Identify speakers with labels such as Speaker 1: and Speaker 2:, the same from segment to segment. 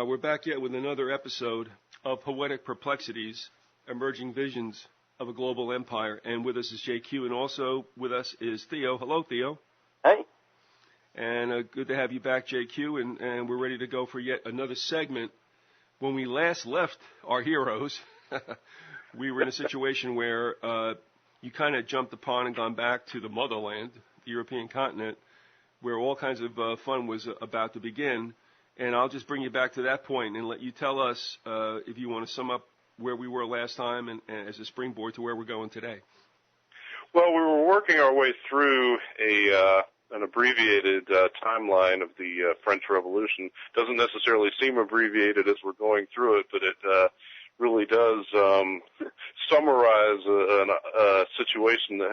Speaker 1: We're back yet with another episode of Poetic Perplexities, Emerging Visions of a Global Empire. And with us is JQ, and also with us is Theo. Hello, Theo.
Speaker 2: Hey.
Speaker 1: And good to have you back, JQ, and we're ready to go for yet another segment. When we last left our heroes, we were in a situation where you kind of jumped upon and gone back to the motherland, the European continent, where all kinds of fun was about to begin. And I'll just bring you back to that point and let you tell us, if you want to sum up where we were last time and as a springboard to where we're going today.
Speaker 3: Well, we were working our way through an abbreviated timeline of the French Revolution. Doesn't necessarily seem abbreviated as we're going through it, but it really does summarize a situation that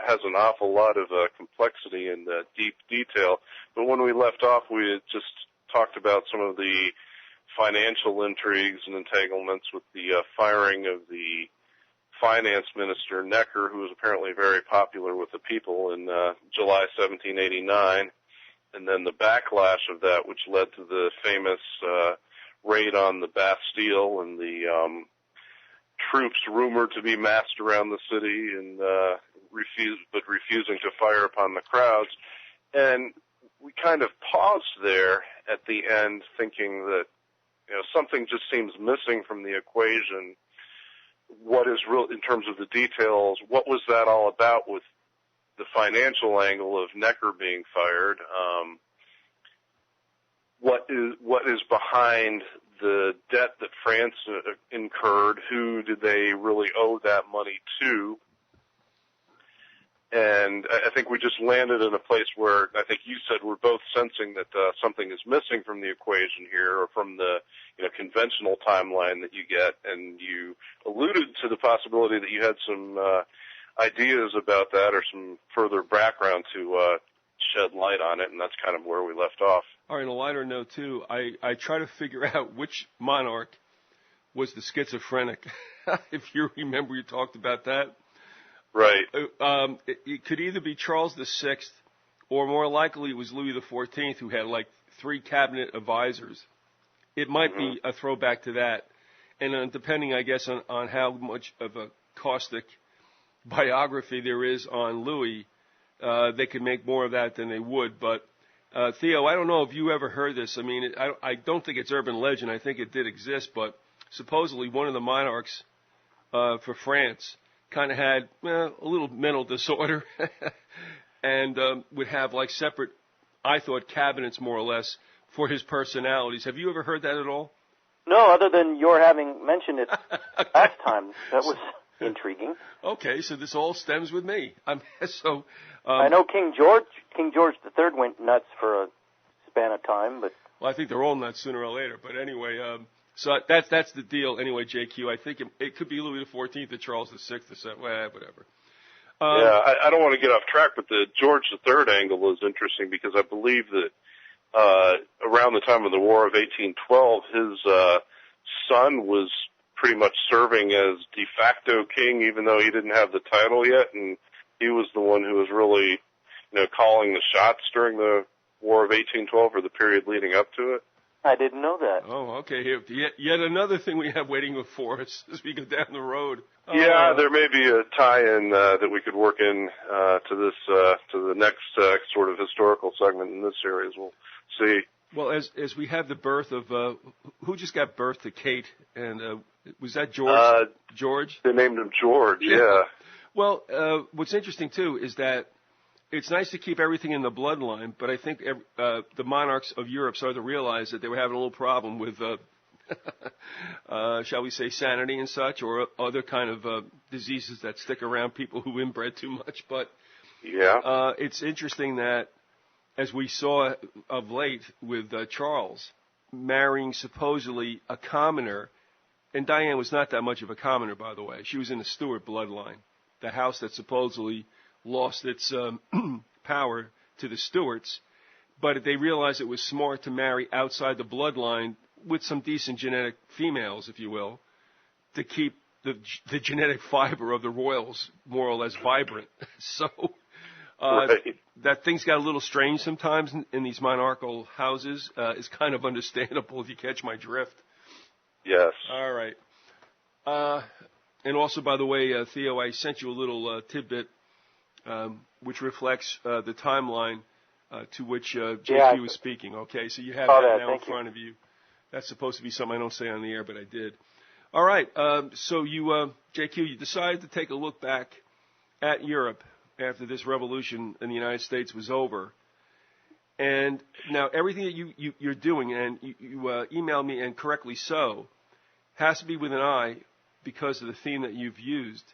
Speaker 3: has an awful lot of complexity and deep detail. But when we left off, we had just talked about some of the financial intrigues and entanglements with the firing of the finance minister Necker, who was apparently very popular with the people in July 1789, and then the backlash of that, which led to the famous raid on the Bastille and the troops rumored to be massed around the city and refusing to fire upon the crowds. And we kind of paused there at the end, thinking that something just seems missing from the equation. What is real in terms of the details? What was that all about with the financial angle of Necker being fired? What is behind the debt that France incurred? Who did they really owe that money to? And I think we just landed in a place where I think you said we're both sensing that something is missing from the equation here, or from the conventional timeline that you get. And you alluded to the possibility that you had some ideas about that, or some further background to shed light on it, and that's kind of where we left off.
Speaker 1: All right, on a lighter note, too, I try to figure out which monarch was the schizophrenic. If you remember, you talked about that.
Speaker 3: Right.
Speaker 1: It could either be Charles VI, or more likely it was Louis XIV, who had like 3 cabinet advisors. It might be a throwback to that. And depending, I guess, on how much of a caustic biography there is on Louis, they could make more of that than they would. But, Theo, I don't know if you ever heard this. I mean, I don't think it's urban legend. I think it did exist. But supposedly one of the monarchs for France kind of had a little mental disorder and would have like separate, I thought, cabinets more or less for his personalities. Have you ever heard that at all?
Speaker 2: No, other than your having mentioned it last time. That was intriguing.
Speaker 1: Okay, so this all stems with me.
Speaker 2: I know King George III went nuts for a span of time, but...
Speaker 1: Well, I think they're all nuts sooner or later. But anyway... So that's the deal. Anyway, JQ, I think it could be Louis XIV or Charles VI or whatever.
Speaker 3: I don't want to get off track, but the George III angle is interesting because I believe that around the time of the War of 1812, his son was pretty much serving as de facto king, even though he didn't have the title yet, and he was the one who was really, calling the shots during the War of 1812 or the period leading up to it.
Speaker 2: I didn't know that.
Speaker 1: Oh, okay. Yet another thing we have waiting for us as we go down the road.
Speaker 3: Yeah, there may be a tie-in that we could work in to this to the next sort of historical segment in this series. We'll see.
Speaker 1: Well, as we have the birth of who just got birth to Kate, and was that George? George?
Speaker 3: They named him George. Yeah.
Speaker 1: Well, what's interesting too is that it's nice to keep everything in the bloodline, but I think the monarchs of Europe started to realize that they were having a little problem with, shall we say, sanity and such, or other kind of diseases that stick around people who inbred too much. But it's interesting that, as we saw of late with Charles marrying supposedly a commoner, and Diane was not that much of a commoner, by the way. She was in the Stuart bloodline, the house that supposedly lost its power to the Stuarts, but they realized it was smart to marry outside the bloodline with some decent genetic females, if you will, to keep the genetic fiber of the royals more or less vibrant. So
Speaker 3: Right.
Speaker 1: That things got a little strange sometimes in these monarchical houses is kind of understandable if you catch my drift.
Speaker 3: Yes.
Speaker 1: All right. And also, by the way, Theo, I sent you a little tidbit which reflects the timeline to which JQ was speaking. Okay, so you have that now in front of you. That's supposed to be something I don't say on the air, but I did. All right. So you, JQ, you decided to take a look back at Europe after this revolution in the United States was over. And now everything that you're doing, and you emailed me, and correctly so, has to be with an eye, because of the theme that you've used,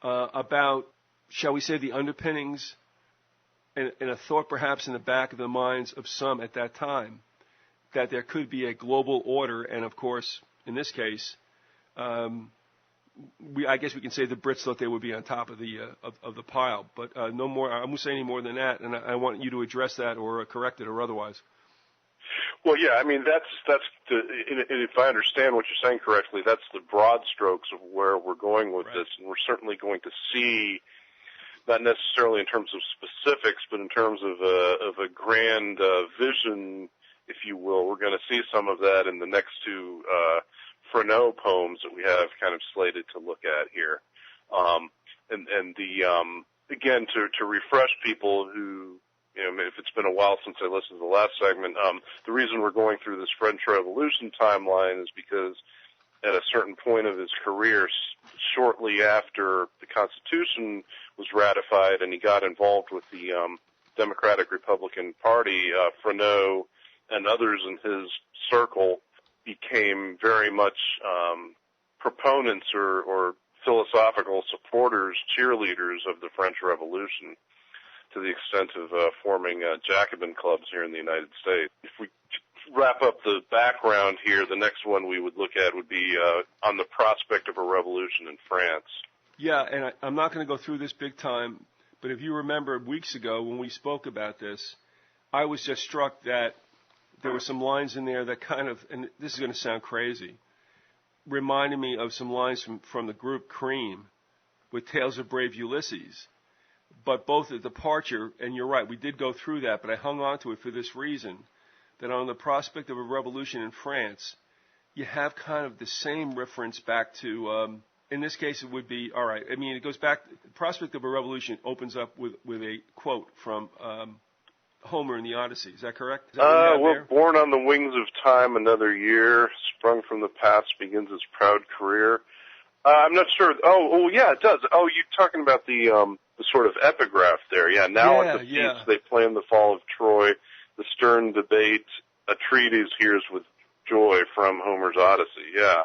Speaker 1: about, shall we say, the underpinnings and a thought perhaps in the back of the minds of some at that time that there could be a global order. And, of course, in this case, I guess we can say the Brits thought they would be on top of the pile. But no more. I won't say any more than that, and I want you to address that or correct it or otherwise.
Speaker 3: Well, yeah, I mean, that's if I understand what you're saying correctly, that's the broad strokes of where we're going with this, and we're certainly going to see, not necessarily in terms of specifics, but in terms of a grand vision, if you will. We're going to see some of that in the next two Freneau poems that we have kind of slated to look at here. And again, to refresh people who, if it's been a while since I listened to the last segment, the reason we're going through this French Revolution timeline is because at a certain point of his career, shortly after the Constitution was ratified and he got involved with the Democratic Republican Party, Freneau and others in his circle became very much proponents or philosophical supporters, cheerleaders of the French Revolution, to the extent of forming Jacobin clubs here in the United States. If we wrap up the background here, the next one we would look at would be on the prospect of a revolution in France.
Speaker 1: Yeah, and I'm not going to go through this big time, but if you remember weeks ago when we spoke about this, I was just struck that there were some lines in there that kind of, and this is going to sound crazy, reminded me of some lines from the group Cream with Tales of Brave Ulysses. But both the departure, and you're right, we did go through that, but I hung on to it for this reason, that on the prospect of a revolution in France, you have kind of the same reference back to, in this case it would be, all right, I mean, it goes back, the prospect of a revolution opens up with a quote from Homer in the Odyssey. Is that correct? Is that
Speaker 3: we're born on the wings of time another year, sprung from the past begins its proud career. I'm not sure. Oh, yeah, it does. Oh, you're talking about the sort of epigraph there. Yeah, now at the feast they plan the fall of Troy, the stern debate, a treatise hears with joy from Homer's Odyssey. Yeah.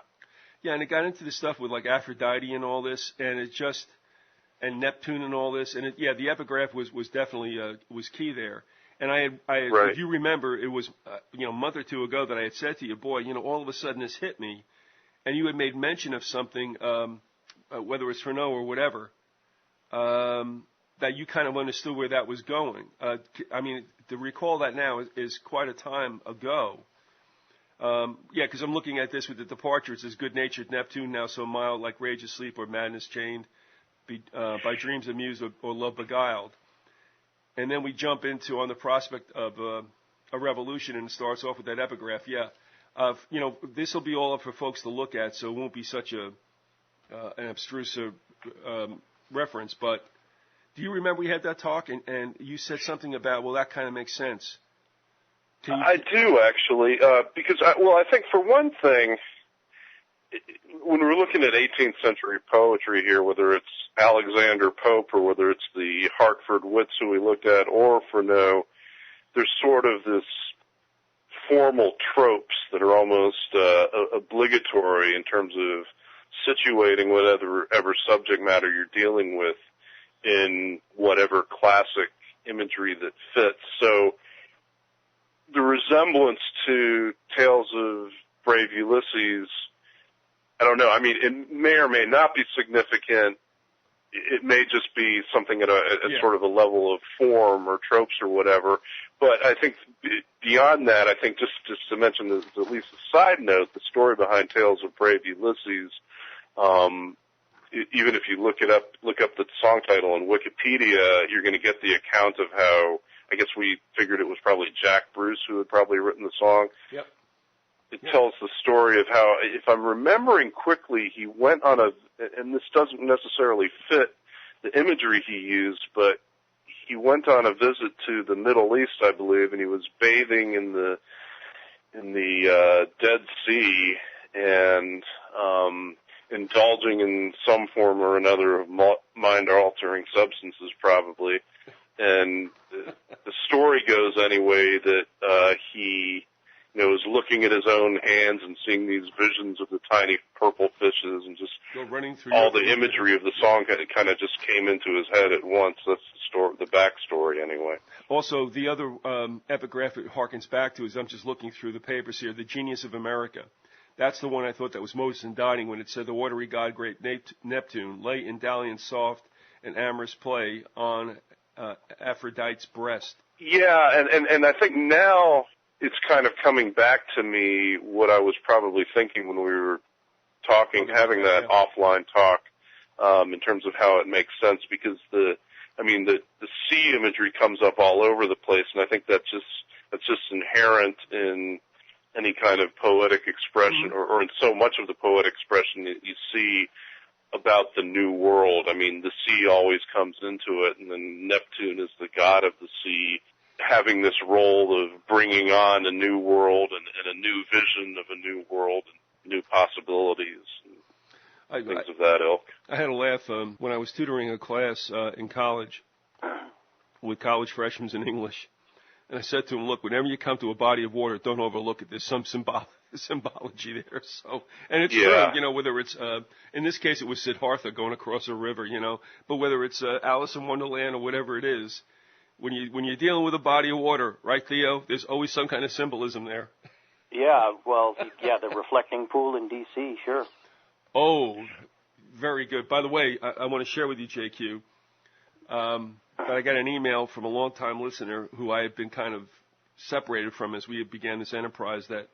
Speaker 1: Yeah, and it got into the stuff with like Aphrodite and all this, and it just, and Neptune and all this, and the epigraph was definitely was key there. And I
Speaker 3: right.
Speaker 1: If you remember, it was a month or two ago that I had said to you, boy, all of a sudden this hit me, and you had made mention of something, whether it's Freneau or whatever, that you kind of understood where that was going. I mean, to recall that now is quite a time ago. Because I'm looking at this with the departure. It says, good-natured Neptune, now so mild, like rage asleep or madness chained, by dreams amused or love beguiled. And then we jump into on the prospect of a revolution, and it starts off with that epigraph. Yeah, this will be all up for folks to look at, so it won't be such an abstruse reference. But do you remember we had that talk, and you said something about, well, that kind of makes sense?
Speaker 3: I do, actually, because, I think for one thing, when we're looking at 18th century poetry here, whether it's Alexander Pope or whether it's the Hartford Wits who we looked at or Freneau, there's sort of this formal tropes that are almost obligatory in terms of situating whatever subject matter you're dealing with in whatever classic imagery that fits. So the resemblance to Tales of Brave Ulysses, I don't know. I mean, it may or may not be significant. It may just be something at sort of a level of form or tropes or whatever. But I think beyond that, I think just to mention this, at least a side note, the story behind Tales of Brave Ulysses even if you look up the song title on Wikipedia, you're going to get the account of how, I guess we figured it was probably Jack Bruce who had probably written the song.
Speaker 1: Yep.
Speaker 3: It tells the story of how, if I'm remembering quickly, he went on and this doesn't necessarily fit the imagery he used, but he went on a visit to the Middle East, I believe, and he was bathing in the Dead Sea and indulging in some form or another of mind-altering substances, probably. And the story goes anyway that he was looking at his own hands and seeing these visions of the tiny purple fishes and just
Speaker 1: running through
Speaker 3: all the imagery of the song kind of just came into his head at once. That's the backstory anyway.
Speaker 1: Also, the other epigraph it harkens back to is, I'm just looking through the papers here, The Genius of America. That's the one I thought that was most indicting when it said the watery god great Neptune lay in dalliance soft and amorous play on Aphrodite's breast.
Speaker 3: Yeah, and I think now it's kind of coming back to me what I was probably thinking when we were talking, having that offline talk, in terms of how it makes sense, because the sea imagery comes up all over the place, and I think that's just inherent in any kind of poetic expression, or in so much of the poetic expression that you see about the new world. I mean, the sea always comes into it, and then Neptune is the god of the sea, having this role of bringing on a new world and a new vision of a new world and new possibilities and things of that ilk.
Speaker 1: I had a laugh when I was tutoring a class in college with college freshmen in English. And I said to him, look, whenever you come to a body of water, don't overlook it. There's some symbology there. So, and it's true, whether it's, in this case it was Siddhartha going across a river, but whether it's Alice in Wonderland or whatever it is, when you're dealing with a body of water, right, Theo, there's always some kind of symbolism there.
Speaker 2: Yeah, well, the reflecting pool in D.C., sure.
Speaker 1: Oh, very good. By the way, I want to share with you, JQ, that I got an email from a long-time listener who I had been kind of separated from as we began this enterprise that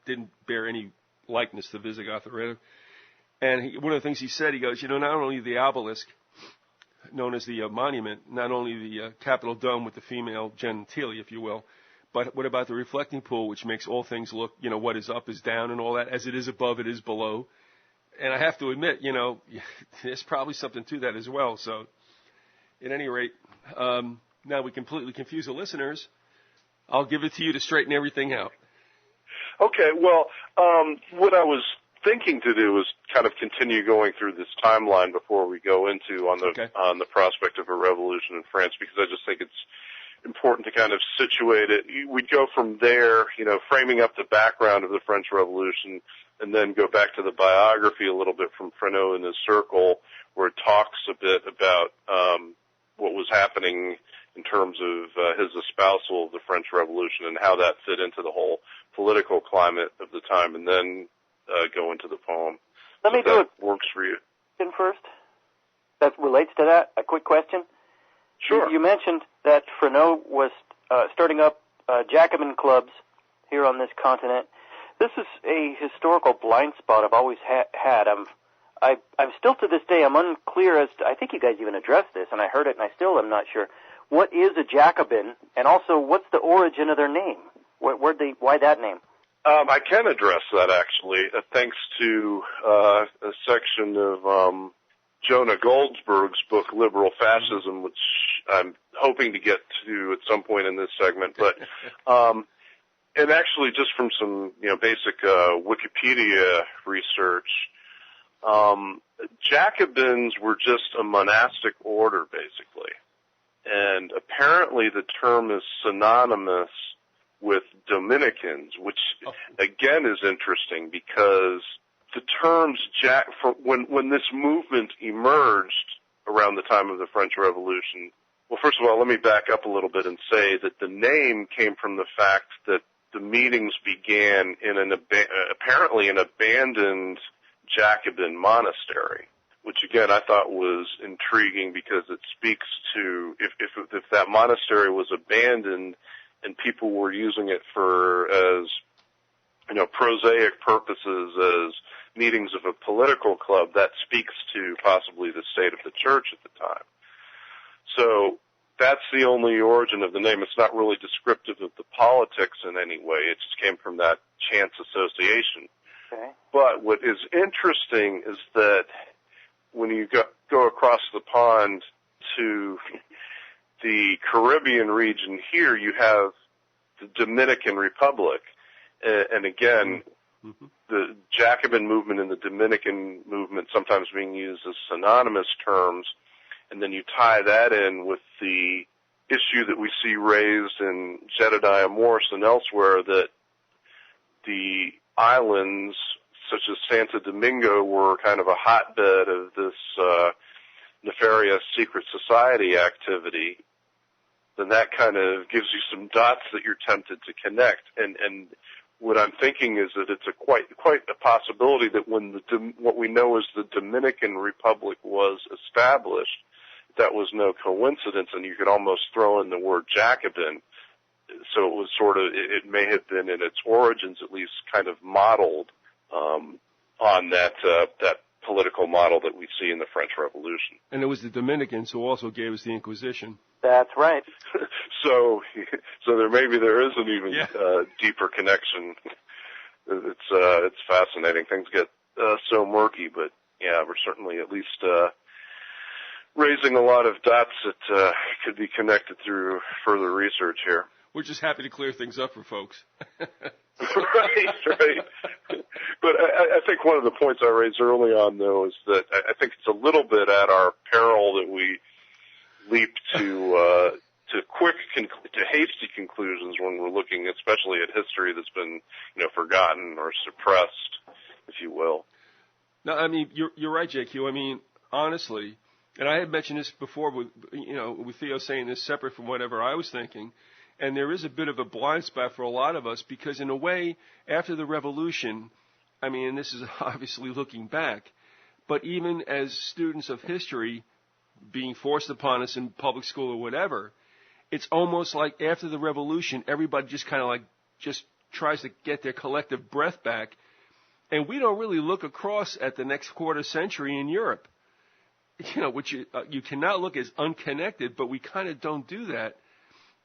Speaker 1: didn't bear any likeness to Vyzygoth or whatever. And one of the things he said, he goes, not only the obelisk, known as the monument, not only the Capitol dome with the female genitalia, if you will, but what about the reflecting pool, which makes all things look, what is up is down and all that, as it is above, it is below. And I have to admit, there's probably something to that as well. So, at any rate, now we completely confuse the listeners. I'll give it to you to straighten everything out.
Speaker 3: Okay, well, what I was thinking to do is kind of continue going through this timeline before we go into on the prospect of a revolution in France, because I just think it's important to kind of situate it. We'd go from there, framing up the background of the French Revolution, and then go back to the biography a little bit from Freneau in his circle, where it talks a bit about what was happening in terms of his espousal of the French Revolution and how that fit into the whole political climate of the time, and then go into the poem.
Speaker 2: Let me do it.
Speaker 3: Works for you.
Speaker 2: First, that relates to that. A quick question.
Speaker 3: Sure.
Speaker 2: You mentioned that Freneau was starting up Jacobin clubs here on this continent. This is a historical blind spot I've always had. I'm still to this day, I'm unclear as to, I think you guys even addressed this, and I heard it, and I still am not sure. What is a Jacobin, and also what's the origin of their name? Why that name?
Speaker 3: I can address that, actually, thanks to a section of Jonah Goldsberg's book, Liberal Fascism, which I'm hoping to get to at some point in this segment. But and actually, just from some basic Wikipedia research, Jacobins were just a monastic order, basically. And apparently the term is synonymous with Dominicans, which again is interesting because the terms when this movement emerged around the time of the French Revolution, well, first of all, let me back up a little bit and say that the name came from the fact that the meetings began in apparently an abandoned Jacobin monastery, which again I thought was intriguing because it speaks to if that monastery was abandoned and people were using it for as prosaic purposes as meetings of a political club, that speaks to possibly the state of the church at the time. So that's the only origin of the name. It's not really descriptive of the politics in any way. It just came from that chance association.
Speaker 2: Okay.
Speaker 3: But what is interesting is that when you go across the pond to the Caribbean region here, you have the Dominican Republic. And again, the Jacobin movement and the Dominican movement sometimes being used as synonymous terms, and then you tie that in with the issue that we see raised in Jedediah Morse and elsewhere, that the islands such as Santo Domingo were kind of a hotbed of this nefarious secret society activity, then that kind of gives you some dots that you're tempted to connect. And what I'm thinking is that it's quite a possibility that when what we know as the Dominican Republic was established, that was no coincidence, and you could almost throw in the word Jacobin. So it was it may have been in its origins at least kind of modeled on that political model that we see in the French Revolution.
Speaker 1: And it was the Dominicans who also gave us the Inquisition.
Speaker 2: That's right.
Speaker 3: So there is an even deeper connection. It's fascinating. Things get so murky, but yeah, we're certainly at least raising a lot of dots that could be connected through further research here.
Speaker 1: We're just happy to clear things up for folks.
Speaker 3: Right. But I think one of the points I raised early on, though, is that I think it's a little bit at our peril that we leap to hasty conclusions when we're looking, especially at history that's been, forgotten or suppressed, if you will.
Speaker 1: No, I mean, you're right, JQ. I mean, honestly, and I had mentioned this before with Theo saying this separate from whatever I was thinking. And there is a bit of a blind spot for a lot of us because, in a way, after the revolution, I mean, and this is obviously looking back, but even as students of history being forced upon us in public school or whatever, it's almost like after the revolution, everybody just kind of just tries to get their collective breath back. And we don't really look across at the next quarter century in Europe, which you cannot look as unconnected, but we kind of don't do that.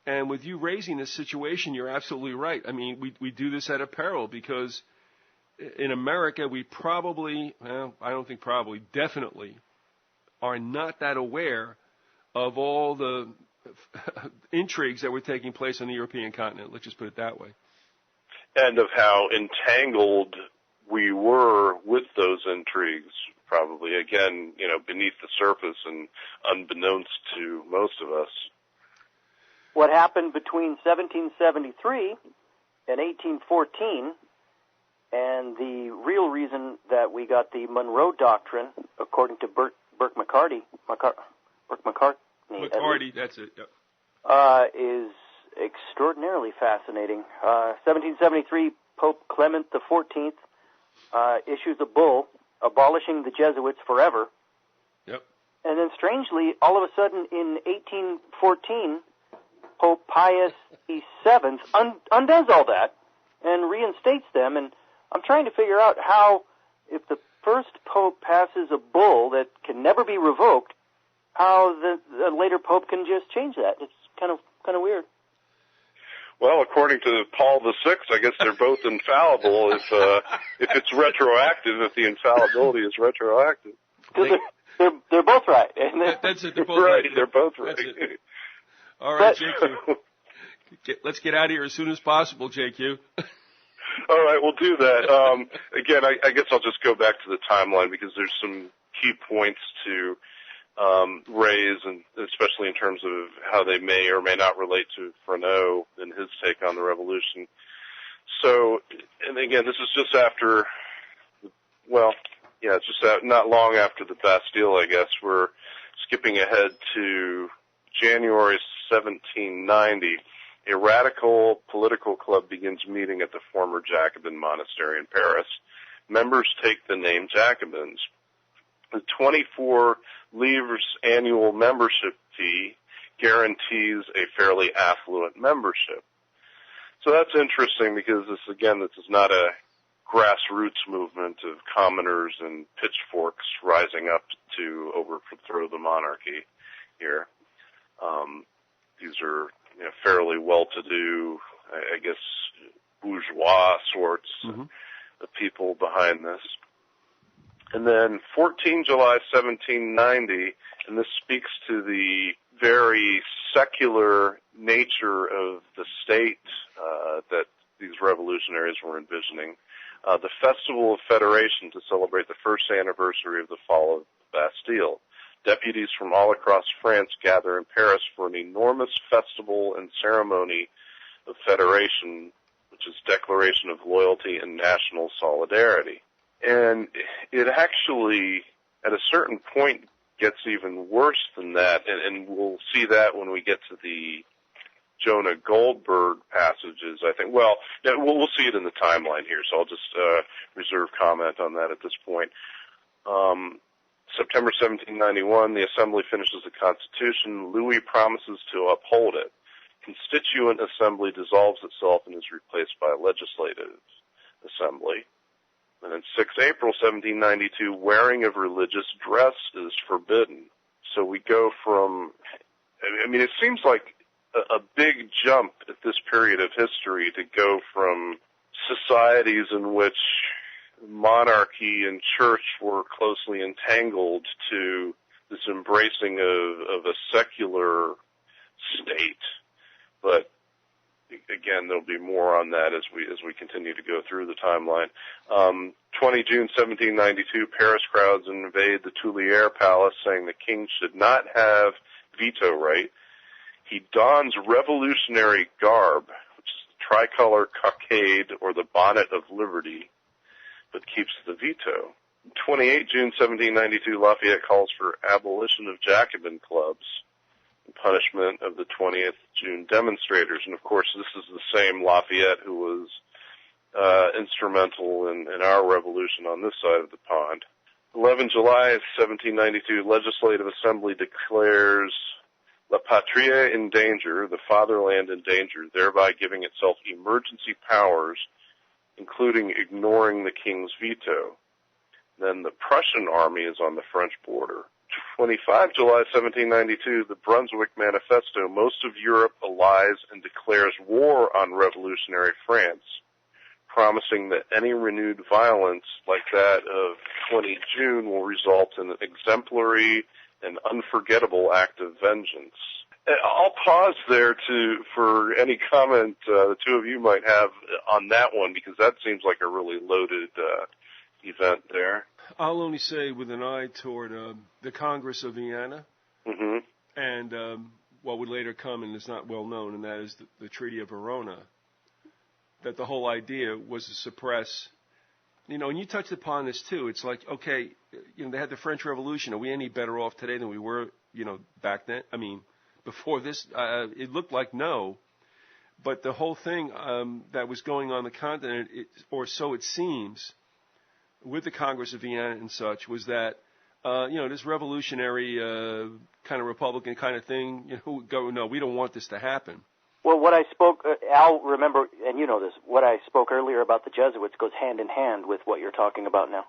Speaker 1: And with you raising this situation, you're absolutely right. I mean, we do this at a peril because in America, we definitely are not that aware of all the intrigues that were taking place on the European continent. Let's just put it that way.
Speaker 3: And of how entangled we were with those intrigues, probably, again, beneath the surface and unbeknownst to most of us.
Speaker 2: What happened between 1773 and 1814, and the real reason that we got the Monroe Doctrine, according to Burke McCartney,
Speaker 1: that's it, yep.
Speaker 2: Is extraordinarily fascinating. 1773, Pope Clement XIV issues a bull abolishing the Jesuits forever.
Speaker 1: Yep.
Speaker 2: And then strangely, all of a sudden in 1814, Pope Pius VII undoes all that and reinstates them. And I'm trying to figure out how, if the first pope passes a bull that can never be revoked, how the later pope can just change that. It's kind of weird.
Speaker 3: Well, according to Paul VI, I guess they're both infallible if it's retroactive, if the infallibility is retroactive.
Speaker 2: They're both right.
Speaker 1: That's it. They're both
Speaker 3: right. They're both right.
Speaker 1: All right, JQ. Let's get out of here as soon as possible, JQ.
Speaker 3: All right, we'll do that. Again, I guess I'll just go back to the timeline because there's some key points to raise, and especially in terms of how they may or may not relate to Freneau and his take on the revolution. So, and again, this is just after, it's just not long after the Bastille, I guess. We're skipping ahead to January 1790. A radical political club begins meeting at the former Jacobin monastery in Paris. Members take the name Jacobins. The 24 livres annual membership fee guarantees a fairly affluent membership. So that's interesting because this is not a grassroots movement of commoners and pitchforks rising up to overthrow the monarchy here. These are fairly well-to-do, I guess, bourgeois sorts of people behind this. And then 14 July 1790, and this speaks to the very secular nature of the state that these revolutionaries were envisioning. The Festival of Federation to celebrate the first anniversary of the fall of the Bastille. Deputies from all across France gather in Paris for an enormous festival and ceremony of federation, which is declaration of loyalty and national solidarity. And it actually, at a certain point, gets even worse than that, and we'll see that when we get to the Jonah Goldberg passages, I think. Well, we'll see it in the timeline here, so I'll just reserve comment on that at this point. September 1791, the Assembly finishes the Constitution. Louis promises to uphold it. Constituent Assembly dissolves itself and is replaced by a Legislative Assembly. And on 6 April 1792, wearing of religious dress is forbidden. So we go from, it seems like a big jump at this period of history to go from societies in which monarchy and church were closely entangled to this embracing of a secular state. But again, there'll be more on that as we continue to go through the timeline. 20 June 1792, Paris crowds invade the Tuileries Palace, saying the king should not have veto right. He dons revolutionary garb, which is the tricolor cockade or the bonnet of liberty, but keeps the veto. 28 June 1792, Lafayette calls for abolition of Jacobin clubs, punishment of the 20th June demonstrators. And of course, this is the same Lafayette who was instrumental in our revolution on this side of the pond. 11 July 1792, Legislative Assembly declares La Patrie in danger, the fatherland in danger, thereby giving itself emergency powers, including ignoring the king's veto. Then the Prussian army is on the French border. 25 July 1792, the Brunswick Manifesto, most of Europe allies and declares war on revolutionary France, promising that any renewed violence like that of 20 June will result in an exemplary and unforgettable act of vengeance. I'll pause there for any comment the two of you might have on that one, because that seems like a really loaded event there.
Speaker 1: I'll only say with an eye toward the Congress of Vienna and what would later come and is not well known, and that is the Treaty of Verona, that the whole idea was to suppress, and you touched upon this too. It's like, okay, they had the French Revolution. Are we any better off today than we were, back then? Before this, it looked like no. But the whole thing that was going on the continent, or so it seems, with the Congress of Vienna and such, was that, this revolutionary kind of Republican kind of thing, no, we don't want this to happen.
Speaker 2: Well, what I spoke, Al, remember, and you know this, what I spoke earlier about the Jesuits goes hand in hand with what you're talking about now.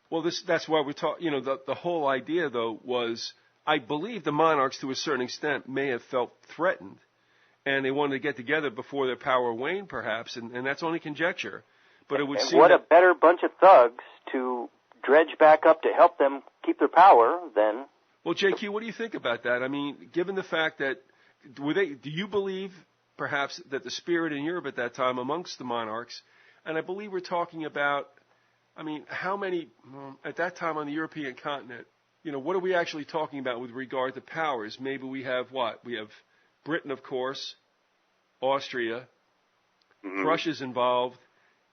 Speaker 1: Well, that's why we're talking, the whole idea, though, was, I believe the monarchs, to a certain extent, may have felt threatened, and they wanted to get together before their power waned, perhaps, and that's only conjecture. But it would seem
Speaker 2: what a better bunch of thugs to dredge back up to help them keep their power than...
Speaker 1: Well, JQ, what do you think about that? Given the fact that, do you believe, perhaps, that the spirit in Europe at that time amongst the monarchs, and I believe we're talking about, how many, at that time on the European continent, what are we actually talking about with regard to powers? Maybe we have what? We have Britain, of course, Austria, Prussia's involved,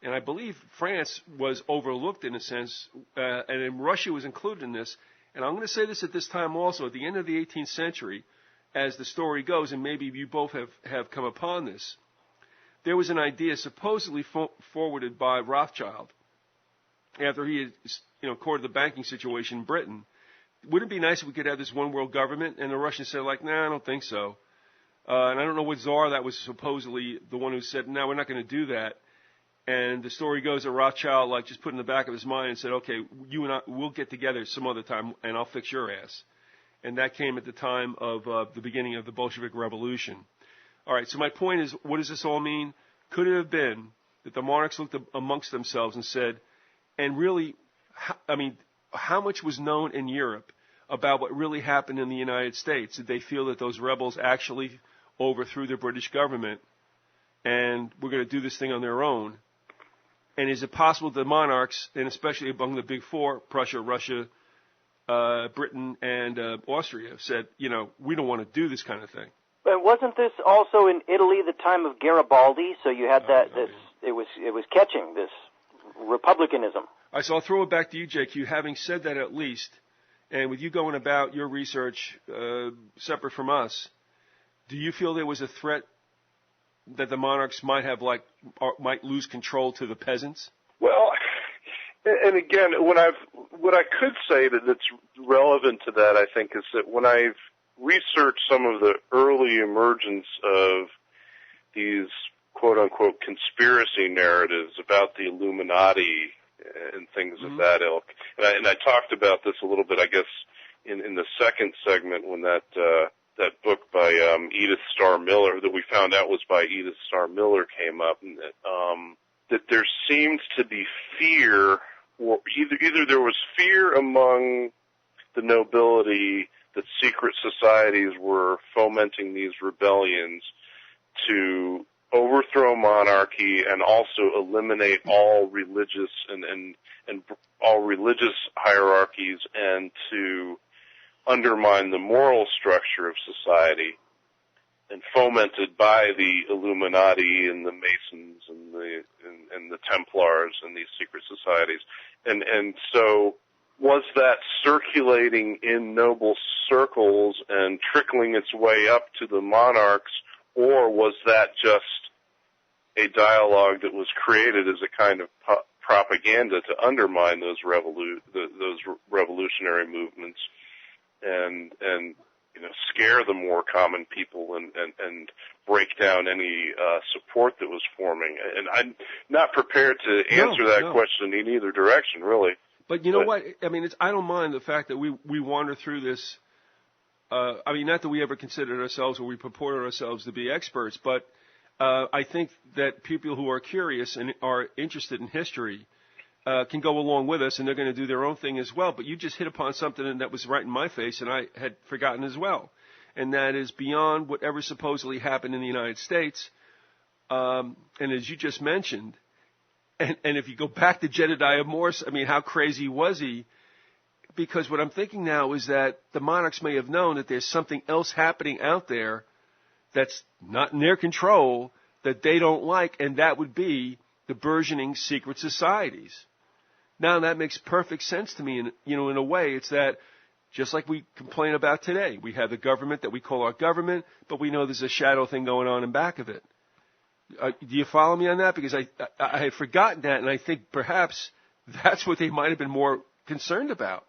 Speaker 1: and I believe France was overlooked in a sense, and then Russia was included in this. And I'm going to say this at this time also, at the end of the 18th century, as the story goes, and maybe you both have come upon this, there was an idea supposedly forwarded by Rothschild after he had courted the banking situation in Britain. Wouldn't it be nice if we could have this one world government? And the Russians said, nah, I don't think so. And I don't know what czar that was supposedly the one who said, no, we're not going to do that. And the story goes that Rothschild just put in the back of his mind and said, okay, you and I, we'll get together some other time and I'll fix your ass. And that came at the time of the beginning of the Bolshevik Revolution. All right, so my point is, what does this all mean? Could it have been that the monarchs looked amongst themselves and said, and really, how much was known in Europe about what really happened in the United States? Did they feel that those rebels actually overthrew the British government and were going to do this thing on their own? And is it possible the monarchs, and especially among the big four, Prussia, Russia, Britain, and Austria, said, we don't want to do this kind of thing?
Speaker 2: But wasn't this also in Italy the time of Garibaldi? So you had it was catching this republicanism.
Speaker 1: All right, so I'll throw it back to you, JQ. Having said that, at least, and with you going about your research separate from us, do you feel there was a threat that the monarchs might might lose control to the peasants?
Speaker 3: Well, and again, what I could say that's relevant to that, I think, is that when I've researched some of the early emergence of these quote-unquote conspiracy narratives about the Illuminati and things of that ilk, and I talked about this a little bit, I guess, in the second segment when that book by Edith Starr Miller, that we found out was by Edith Starr Miller, came up, and that there seemed to be fear, or either there was fear among the nobility that secret societies were fomenting these rebellions to overthrow monarchy and also eliminate all religious and all religious hierarchies and to undermine the moral structure of society, and fomented by the Illuminati and the Masons and the Templars and these secret societies. And so was that circulating in noble circles and trickling its way up to the monarchs, or was that just a dialogue that was created as a kind of propaganda to undermine those revolutionary movements and scare the more common people and break down any support that was forming? And I'm not prepared to answer that question in either direction, really.
Speaker 1: But you know what? I don't mind the fact that we wander through this. Not that we ever considered ourselves or we purported ourselves to be experts, but I think that people who are curious and are interested in history can go along with us, and they're going to do their own thing as well. But you just hit upon something that was right in my face, and I had forgotten as well. And that is beyond whatever supposedly happened in the United States. And as you just mentioned, and if you go back to Jedediah Morse, how crazy was he? Because what I'm thinking now is that the monarchs may have known that there's something else happening out there that's not in their control that they don't like, and that would be the burgeoning secret societies. Now, that makes perfect sense to me. In a way, it's that just like we complain about today, we have the government that we call our government, but we know there's a shadow thing going on in back of it. Do you follow me on that? Because I had forgotten that, and I think perhaps that's what they might have been more concerned about.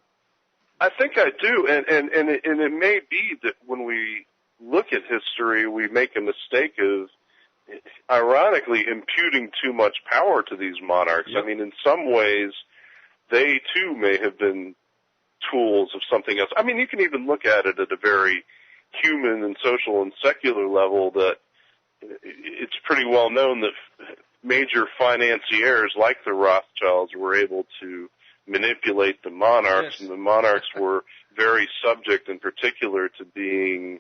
Speaker 3: I think I do, and it may be that when we look at history, we make a mistake of, ironically, imputing too much power to these monarchs. Yep. In some ways, they too may have been tools of something else. You can even look at it at a very human and social and secular level that it's pretty well known that major financiers like the Rothschilds were able to manipulate the monarchs, yes. And the monarchs were very subject in particular to being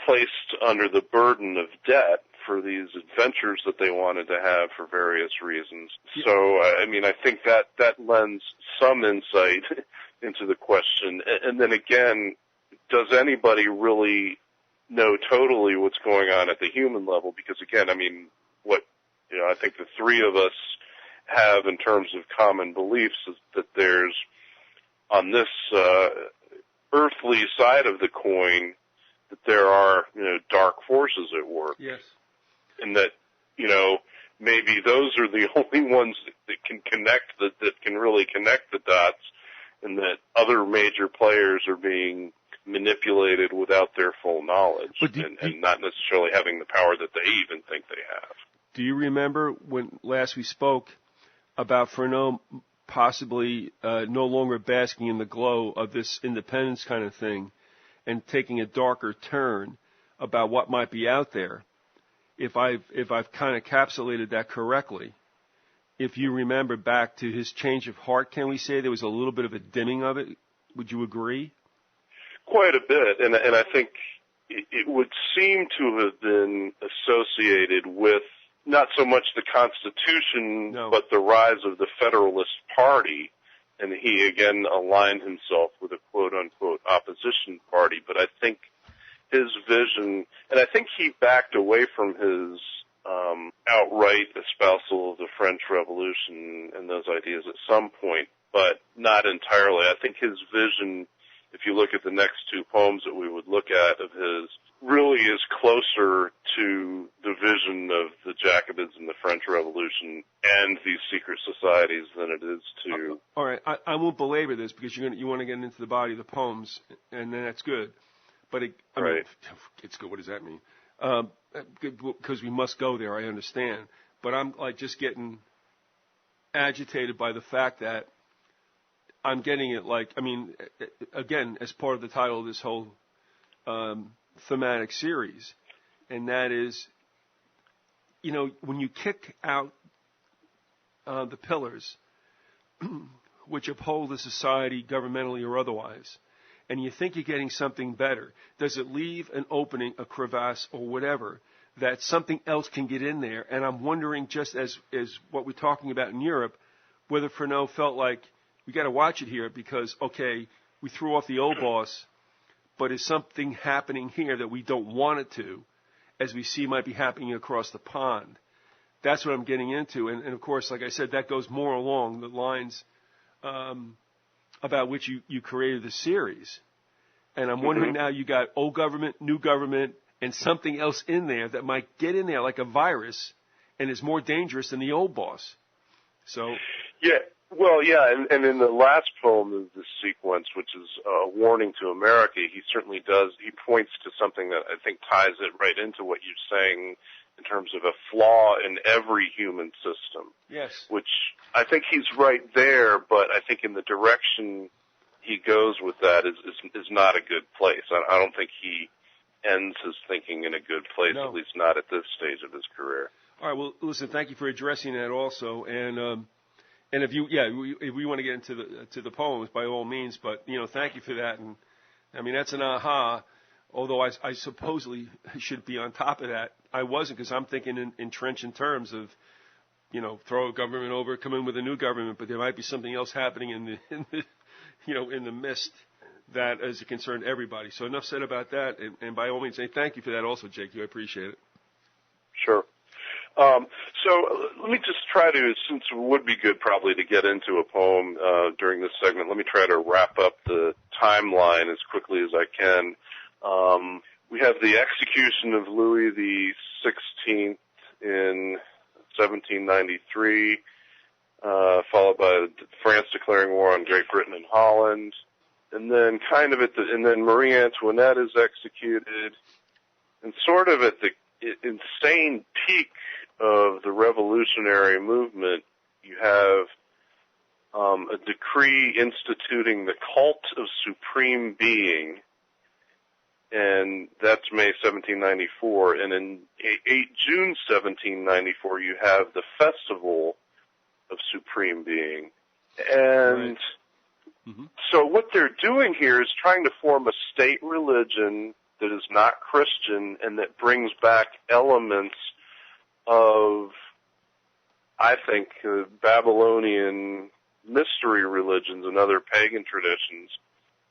Speaker 3: placed under the burden of debt for these adventures that they wanted to have for various reasons. Yeah. So, I think that lends some insight into the question. And then again, does anybody really know totally what's going on at the human level? Because again, I think the three of us have in terms of common beliefs is that there's, on this earthly side of the coin, that there are dark forces at work.
Speaker 1: Yes.
Speaker 3: And that maybe those are the only ones that can connect that can really connect the dots, and that other major players are being manipulated without their full knowledge, and not necessarily having the power that they even think they have.
Speaker 1: Do you remember when last we spoke about Freneau possibly no longer basking in the glow of this independence kind of thing and taking a darker turn about what might be out there? If I've kind of encapsulated that correctly, if you remember back to his change of heart, can we say there was a little bit of a dimming of it? Would you agree?
Speaker 3: Quite a bit, and I think it would seem to have been associated with not so much the Constitution, but the rise of the Federalist Party, and he again aligned himself with a quote-unquote opposition party. But I think his vision, and I think he backed away from his outright espousal of the French Revolution and those ideas at some point, but not entirely. I think his vision, if you look at the next two poems that we would look at of his, really is closer to the vision of the Jacobins and the French Revolution and these secret societies than it is to...
Speaker 1: All right, I won't belabor this because you want to get into the body of the poems, and then that's good. But I mean, it's good. What does that mean? Because we must go there, I understand. But I'm like just getting agitated by the fact that I'm getting it like, I mean, again, as part of the title of this whole thematic series, and that is, you know, when you kick out the pillars which uphold the society governmentally or otherwise, and you think you're getting something better, does it leave an opening, a crevasse, or whatever, that something else can get in there? And I'm wondering, just as what we're talking about in Europe, whether Freneau felt like we got to watch it here because, okay, we threw off the old boss, but is something happening here that we don't want it to, as we see might be happening across the pond? That's what I'm getting into. And of course, like I said, that goes more along the lines about which you created the series. And I'm wondering now you got old government, new government, and something else in there that might get in there like a virus and is more dangerous than the old boss. So...
Speaker 3: Yeah. Well, yeah, and in the last poem of this sequence, which is a warning to America, he certainly does, he points to something that I think ties it right into what you're saying in terms of a flaw in every human system.
Speaker 1: Yes.
Speaker 3: Which I think he's right there, but I think in the direction he goes with that is not a good place. I don't think he ends his thinking in a good place, at least not at this stage of his career.
Speaker 1: All right, well, listen, thank you for addressing that also, and if we want to get into the poems, by all means, but, you know, thank you for that. And, I mean, that's an aha, although I supposedly should be on top of that. I wasn't, because I'm thinking in trenchant terms of, you know, throw a government over, come in with a new government, but there might be something else happening in the mist that is a concern to everybody. So enough said about that, and by all means, thank you for that also, Jake. I appreciate it.
Speaker 3: Sure. So let me just try to, since it would be good probably to get into a poem during this segment, let me try to wrap up the timeline as quickly as I can. We have the execution of Louis XVI in 1793, followed by France declaring war on Great Britain and Holland, and then and then Marie Antoinette is executed, and sort of at the insane peak of the revolutionary movement, you have a decree instituting the cult of supreme being, and that's May 1794. And in June 1794, you have the Festival of Supreme Being. And so what they're doing here is trying to form a state religion that is not Christian and that brings back elements of, I think, Babylonian mystery religions and other pagan traditions,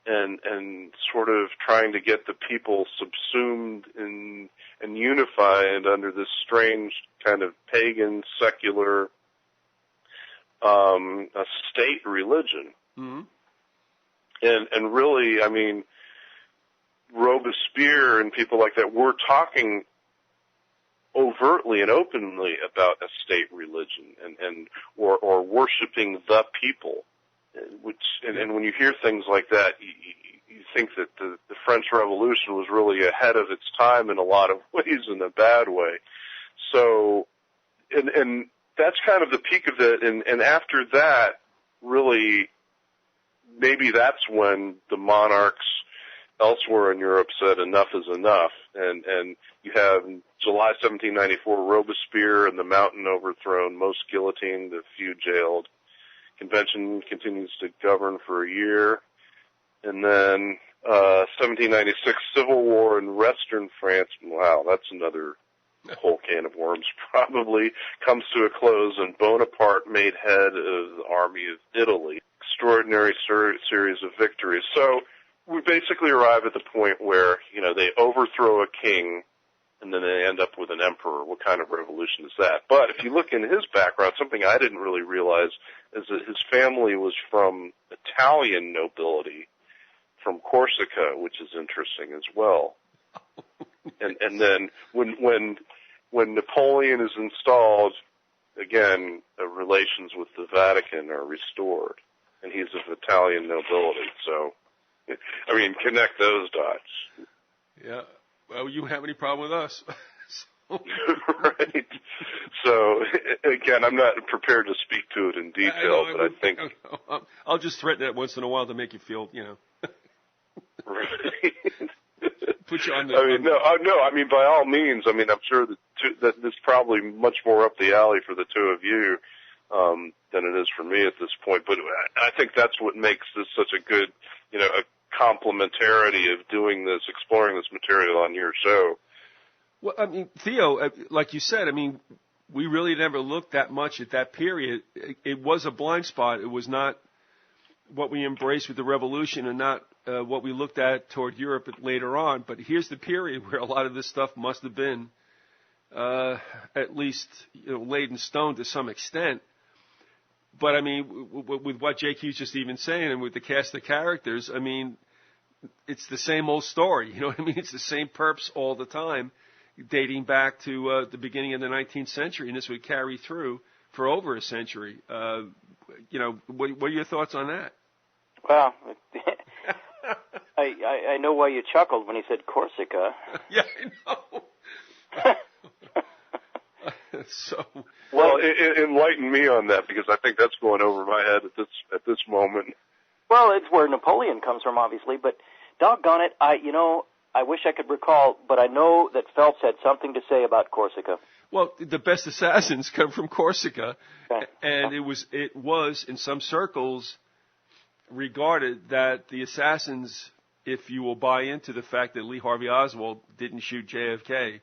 Speaker 3: and sort of trying to get the people subsumed and unified under this strange kind of pagan, secular a state religion. And really, I mean, Robespierre and people like that were talking overtly and openly about a state religion or worshiping the people, which and when you hear things like that, you think that the French Revolution was really ahead of its time in a lot of ways, in a bad way. So, and that's kind of the peak of it. And after that, really, maybe that's when the monarchs elsewhere in Europe said enough is enough. And you have July 1794, Robespierre and the mountain overthrown, most guillotined, a few jailed. Convention continues to govern for a year. And then 1796, Civil War in Western France. Wow, that's another whole can of worms. Probably comes to a close, and Bonaparte made head of the army of Italy. Extraordinary series of victories. So we basically arrive at the point where, they overthrow a king, and then they end up with an emperor. What kind of revolution is that? But if you look in his background, something I didn't really realize is that his family was from Italian nobility, from Corsica, which is interesting as well. And then when Napoleon is installed, again, relations with the Vatican are restored, and he's of Italian nobility. So, connect those dots.
Speaker 1: Yeah. Well, you have any problem with us?
Speaker 3: Right. So, again, I'm not prepared to speak to it in detail, but I think...
Speaker 1: I'll just threaten it once in a while to make you feel,
Speaker 3: Right.
Speaker 1: Put you on the...
Speaker 3: by all means. I'm sure that this is probably much more up the alley for the two of you than it is for me at this point. But I think that's what makes this such a good, a complementarity of doing this, exploring this material on your show.
Speaker 1: Well, Theo, like you said, we really never looked that much at that period. It was a blind spot. It was not what we embraced with the revolution and not what we looked at toward Europe later on. But here's the period where a lot of this stuff must have been at least laid in stone to some extent. But, with what JQ's just even saying and with the cast of characters, it's the same old story. It's the same perps all the time, dating back to the beginning of the 19th century, and this would carry through for over a century. What are your thoughts on that?
Speaker 2: Well, I know why you chuckled when he said Corsica.
Speaker 1: Yeah, I know. So,
Speaker 3: well, enlighten me on that, because I think that's going over my head at this moment.
Speaker 2: Well, it's where Napoleon comes from, obviously, but doggone it, I wish I could recall, but I know that Phelps had something to say about Corsica.
Speaker 1: Well, the best assassins come from Corsica,
Speaker 2: okay.
Speaker 1: And it was in some circles regarded that the assassins, if you will buy into the fact that Lee Harvey Oswald didn't shoot JFK,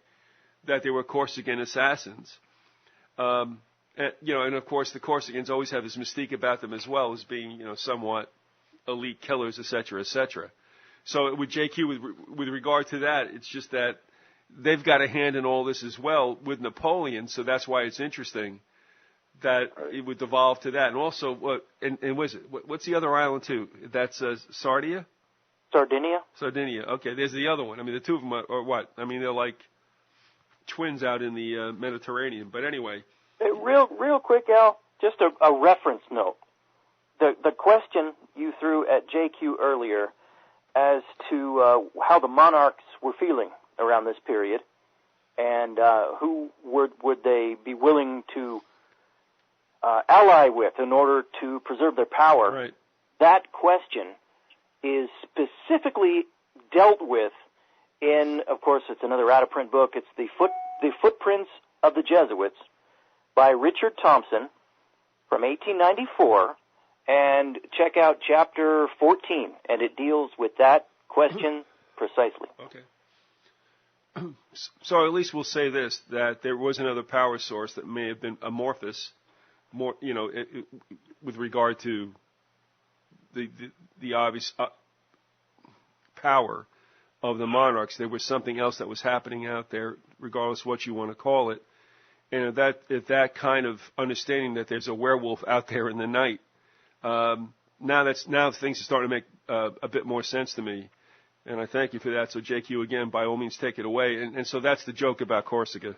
Speaker 1: that they were Corsican assassins. And of course the Corsicans always have this mystique about them as well as being, somewhat elite killers, et cetera, et cetera. So with JQ, with regard to that, it's just that they've got a hand in all this as well with Napoleon, so that's why it's interesting that it would devolve to that. And also, what's the other island too? That's Sardinia?
Speaker 2: Sardinia.
Speaker 1: Okay, there's the other one. The two of them are what? They're like twins out in the Mediterranean. But anyway.
Speaker 2: Hey, real quick, Al, just a reference note. The question you threw at JQ earlier as to how the monarchs were feeling around this period, and who would they be willing to ally with in order to preserve their power.
Speaker 1: Right.
Speaker 2: That question is specifically dealt with in, of course, it's another out-of-print book. It's the Footprints of the Jesuits by Richard Thompson from 1894, and check out chapter 14, and it deals with that question precisely.
Speaker 1: Okay. So at least we'll say this, that there was another power source that may have been amorphous, with regard to the obvious power of the monarchs. There was something else that was happening out there, regardless of what you want to call it. And if that kind of understanding that there's a werewolf out there in the night, now things are starting to make a bit more sense to me. And I thank you for that. So, JQ, again, by all means, take it away. And so that's the joke about Corsica.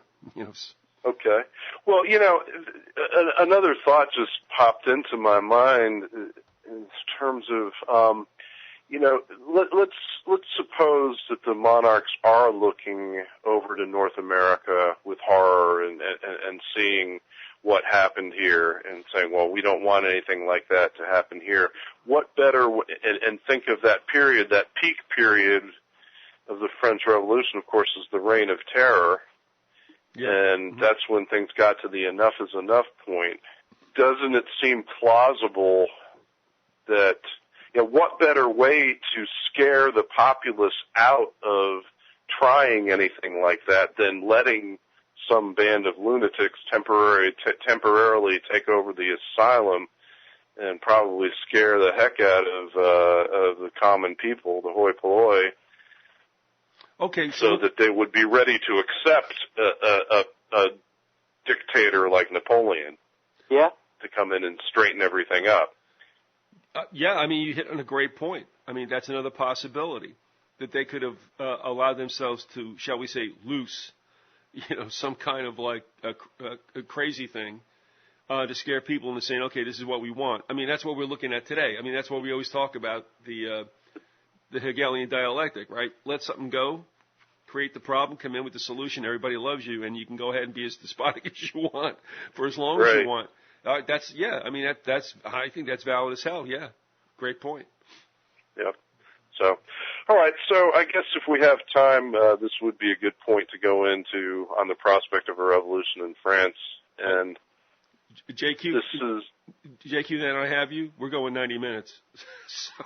Speaker 3: Okay. Well, another thought just popped into my mind in terms of, let's suppose that the monarchs are looking over to North America with horror and seeing what happened here and saying, well, we don't want anything like that to happen here. What better, and think of that period, that peak period of the French Revolution, of course, is the Reign of Terror. Yeah. And that's when things got to the enough is enough point. Doesn't it seem plausible that, what better way to scare the populace out of trying anything like that than letting some band of lunatics temporarily take over the asylum and probably scare the heck out of the common people, the hoi polloi, so that they would be ready to accept a dictator like Napoleon.
Speaker 2: Yeah.
Speaker 3: To come in and straighten everything up.
Speaker 1: You hit on a great point. That's another possibility, that they could have allowed themselves to, shall we say, loose, some kind of like a crazy thing to scare people into saying, okay, this is what we want. That's what we're looking at today. That's what we always talk about, the Hegelian dialectic, right? Let something go, create the problem, come in with the solution, everybody loves you, and you can go ahead and be as despotic as you want for as long as you want. I think that's valid as hell. Yeah. Great point.
Speaker 3: Yeah. So, all right. So I guess if we have time, this would be a good point to go into on the prospect of a revolution in France. And
Speaker 1: JQ, then I have you. We're going 90 minutes.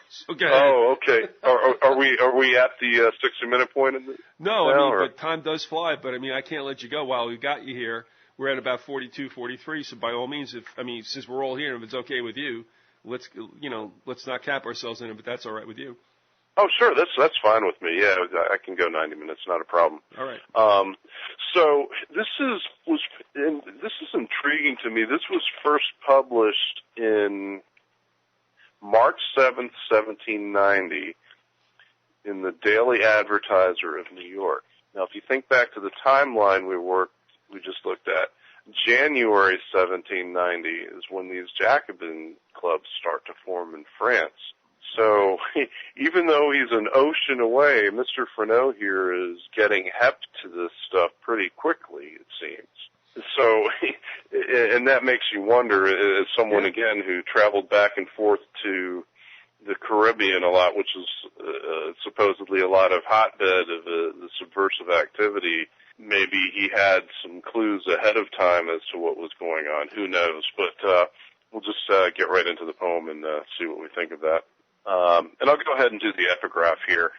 Speaker 1: so go ahead.
Speaker 3: Oh, okay. Are we at the 60-minute point?
Speaker 1: No, but time does fly. But I can't let you go while we got you here. We're at about 42, 43, so by all means, since we're all here, if it's okay with you, let's not cap ourselves in it, but that's all right with you.
Speaker 3: Oh, sure, that's fine with me. Yeah, I can go 90 minutes, not a problem.
Speaker 1: All right.
Speaker 3: So this is intriguing to me. This was first published in March 7th, 1790, in the Daily Advertiser of New York. Now, if you think back to the timeline we just looked at, January 1790 is when these Jacobin clubs start to form in France. So even though he's an ocean away, Mr. Freneau here is getting hep to this stuff pretty quickly, it seems. So, and that makes you wonder, as someone, again, who traveled back and forth to the Caribbean a lot, which is supposedly a lot of hotbed of the subversive activity, maybe he had some clues ahead of time as to what was going on. Who knows? But we'll just get right into the poem and see what we think of that. And I'll go ahead and do the epigraph here.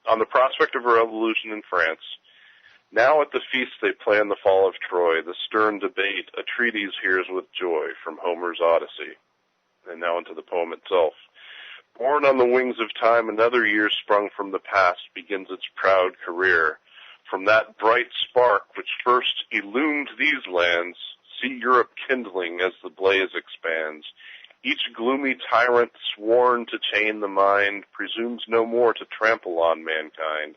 Speaker 3: On the prospect of a revolution in France, now at the feast they plan the fall of Troy, the stern debate, a treatise hears with joy from Homer's Odyssey. And now into the poem itself. Born on the wings of time, another year sprung from the past begins its proud career. From that bright spark which first illumined these lands, see Europe kindling as the blaze expands. Each gloomy tyrant sworn to chain the mind presumes no more to trample on mankind.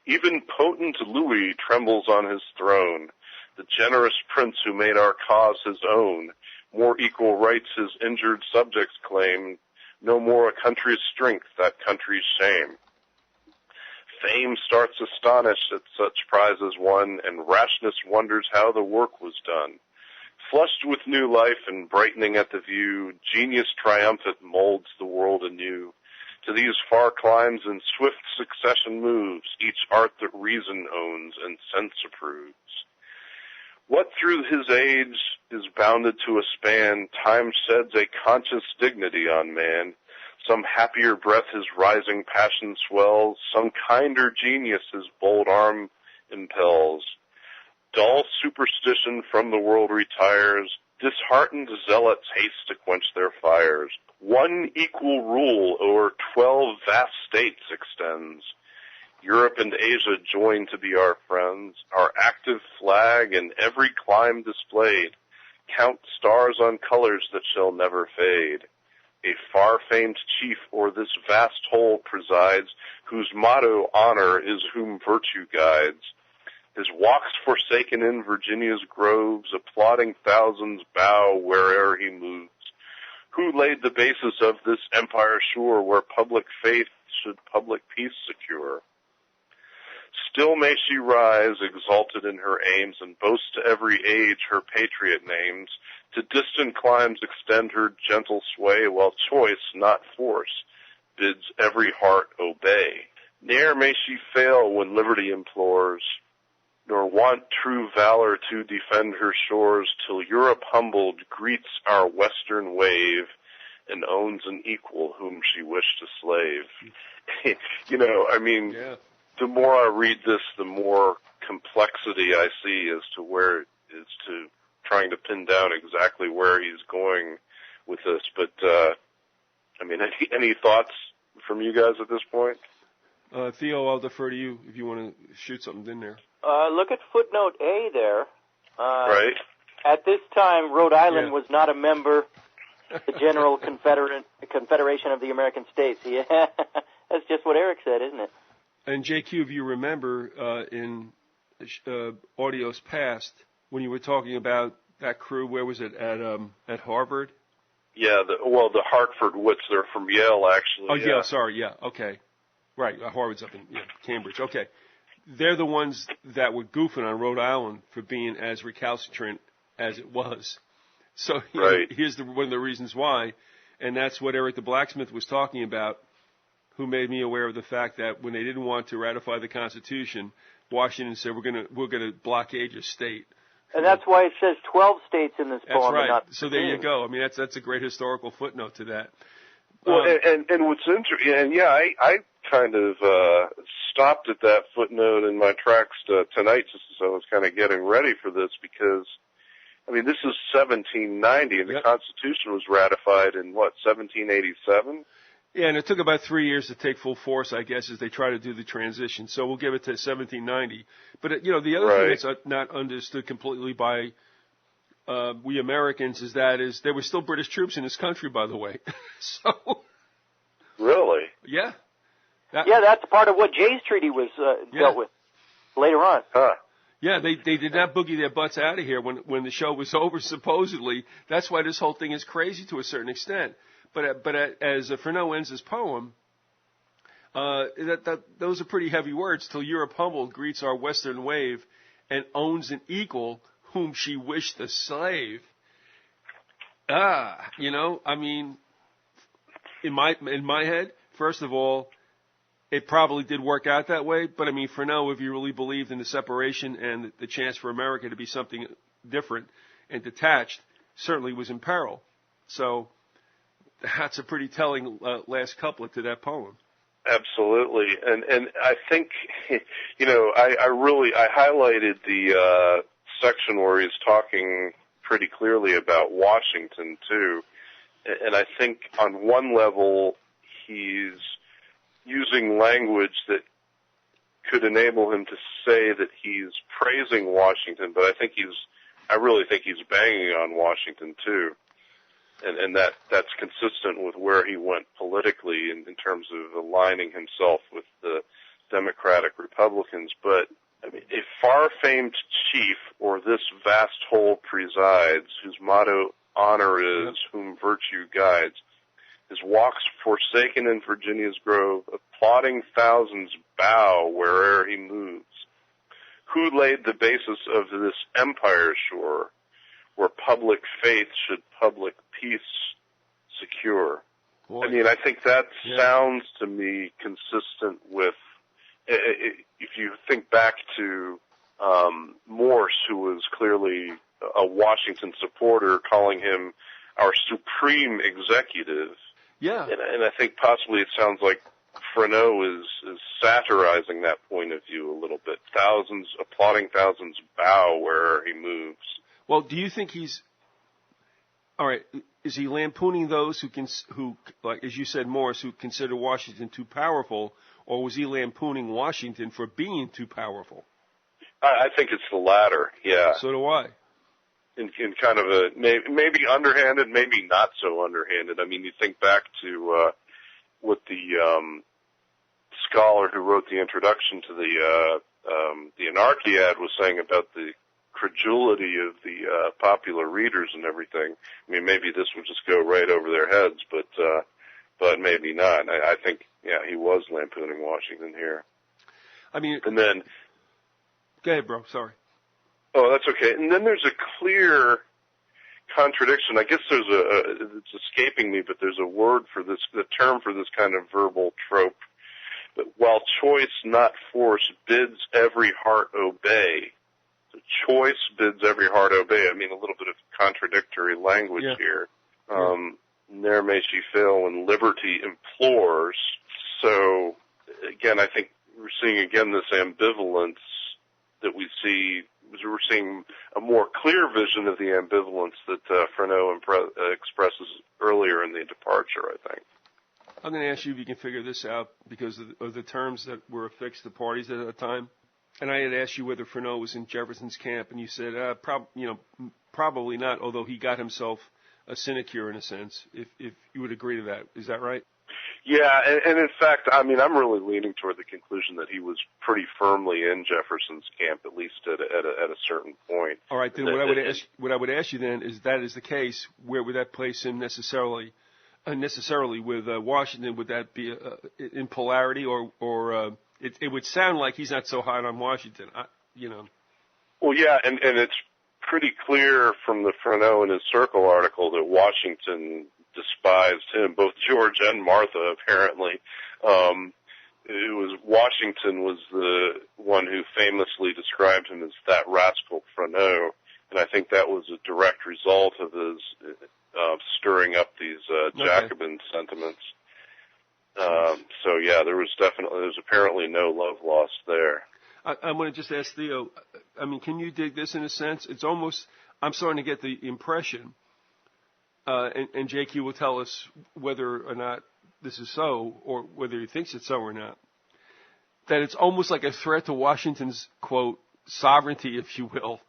Speaker 3: Even potent Louis trembles on his throne, the generous prince who made our cause his own. More equal rights his injured subjects claim, no more a country's strength, that country's shame. Fame starts astonished at such prizes won, and rashness wonders how the work was done. Flushed with new life and brightening at the view, genius triumphant molds the world anew. To these far climes in swift succession moves, each art that reason owns and sense approves. What through his age is bounded to a span, time sheds a conscious dignity on man. Some happier breath his rising passion swells, some kinder genius his bold arm impels. Dull superstition from the world retires, disheartened zealots haste to quench their fires. One equal rule o'er 12 vast states extends. Europe and Asia join to be our friends, our active flag in every clime displayed. Count stars on colors that shall never fade. A far-famed chief o'er this vast whole presides, whose motto honor is whom virtue guides. His walks forsaken in Virginia's groves, applauding thousands bow where'er he moves. Who laid the basis of this empire sure, where public faith should public peace secure? Still may she rise, exalted in her aims, and boast to every age her patriot names, to distant climes extend her gentle sway, while choice, not force, bids every heart obey. Ne'er may she fail when liberty implores, nor want true valor to defend her shores, till Europe humbled greets our western wave, and owns an equal whom she wished to slave.
Speaker 1: Yeah.
Speaker 3: The more I read this, the more complexity I see as to trying to pin down exactly where he's going with this. But, any thoughts from you guys at this point?
Speaker 1: Theo, I'll defer to you if you want to shoot something in there.
Speaker 2: Look at footnote A there.
Speaker 3: Right.
Speaker 2: At this time, Rhode Island was not a member of the General Confederation of the American States. Yeah, that's just what Eric said, isn't it?
Speaker 1: And JQ, if you remember in audios past, when you were talking about that crew, where was it, at Harvard?
Speaker 3: Yeah, the Hartford Wits, they're from Yale, actually.
Speaker 1: Oh, Yale, sorry, yeah, okay. Right, Harvard's up in Cambridge, okay. They're the ones that were goofing on Rhode Island for being as recalcitrant as it was. So here's one of the reasons why, and that's what Eric the Blacksmith was talking about, who made me aware of the fact that when they didn't want to ratify the Constitution, Washington said we're gonna blockade your state.
Speaker 2: And that's why it says 12 states in this poem.
Speaker 1: That's right.
Speaker 2: And not
Speaker 1: so there you go. I mean, that's a great historical footnote to that.
Speaker 3: Well, and what's interesting, and I kind of stopped at that footnote in my tracks tonight just as I was kind of getting ready for this, because this is 1790, and the Constitution was ratified in 1787.
Speaker 1: Yeah, and it took about 3 years to take full force, I guess, as they try to do the transition. So we'll give it to 1790. But, the other thing that's not understood completely by we Americans is there were still British troops in this country, by the way. So.
Speaker 3: Really?
Speaker 1: Yeah.
Speaker 2: That's part of what Jay's Treaty was dealt with later on.
Speaker 3: Huh.
Speaker 1: Yeah, they did not boogie their butts out of here when the show was over, supposedly. That's why this whole thing is crazy to a certain extent. But as Freneau ends his poem, those are pretty heavy words. Till Europe humbled greets our western wave, and owns an equal whom she wished the slave. In my head, first of all, it probably did work out that way. But Freneau, if you really believed in the separation and the chance for America to be something different and detached, certainly was in peril. So. That's a pretty telling last couplet to that poem.
Speaker 3: Absolutely, and I think I highlighted the section where he's talking pretty clearly about Washington too, and I think on one level he's using language that could enable him to say that he's praising Washington, but I really think he's banging on Washington too. And that's consistent with where he went politically in terms of aligning himself with the Democratic Republicans. But, a far-famed chief o'er this vast whole presides, whose motto honor is, whom virtue guides. His walks forsaken in Virginia's grove, applauding thousands bow where'er he moves. Who laid the basis of this empire sure, where public faith should public peace secure?
Speaker 1: Boy.
Speaker 3: I think that sounds to me consistent with, if you think back to Morse, who was clearly a Washington supporter, calling him our supreme executive.
Speaker 1: Yeah.
Speaker 3: And I think possibly it sounds like Freneau is satirizing that point of view a little bit. Applauding thousands bow wherever he moves.
Speaker 1: Well, do you think all right, is he lampooning those who, like as you said, Morris, who consider Washington too powerful, or was he lampooning Washington for being too powerful?
Speaker 3: I think it's the latter, yeah.
Speaker 1: So do I.
Speaker 3: In kind of a, maybe underhanded, maybe not so underhanded. You think back to what the scholar who wrote the introduction to the Anarchiad was saying about the credulity of the popular readers and everything. I mean, maybe this would just go right over their heads, but maybe not. I think, yeah, he was lampooning Washington here.
Speaker 1: I mean,
Speaker 3: and then,
Speaker 1: go ahead, bro. Sorry.
Speaker 3: Oh, that's okay. And then there's a clear contradiction. I guess it's escaping me, but there's a word for this, the term for this kind of verbal trope. But while choice, not force, bids every heart obey. So choice bids every heart obey. I mean, a little bit of contradictory language here. Ne'er may she fail when liberty implores. So, again, I think we're seeing again this ambivalence that we see. We're seeing a more clear vision of the ambivalence that Freneau expresses earlier in the Departure, I think.
Speaker 1: I'm going to ask you if you can figure this out because of the terms that were affixed to parties at the time. And I had asked you whether Freneau was in Jefferson's camp, and you said, probably not, although he got himself a sinecure in a sense, if you would agree to that. Is that right?
Speaker 3: Yeah, and in fact, I mean, I'm really leaning toward the conclusion that he was pretty firmly in Jefferson's camp, at least at a certain point.
Speaker 1: All right, then what I would ask you then is, that is the case, where would that place him necessarily with Washington? Would that be in polarity, or it would sound like he's not so hot on Washington,
Speaker 3: Well, yeah, and it's pretty clear from the Freneau and his Circle article that Washington despised him, both George and Martha, apparently. Washington was the one who famously described him as that rascal Freneau, and I think that was a direct result of his stirring up these Jacobin sentiments. So yeah, there's apparently no love lost there.
Speaker 1: I want to just ask Theo, I mean, can you dig this in a sense? It's almost, I'm starting to get the impression, and JQ will tell us whether or not this is so, or whether he thinks it's so or not, that it's almost like a threat to Washington's, quote, sovereignty, if you will,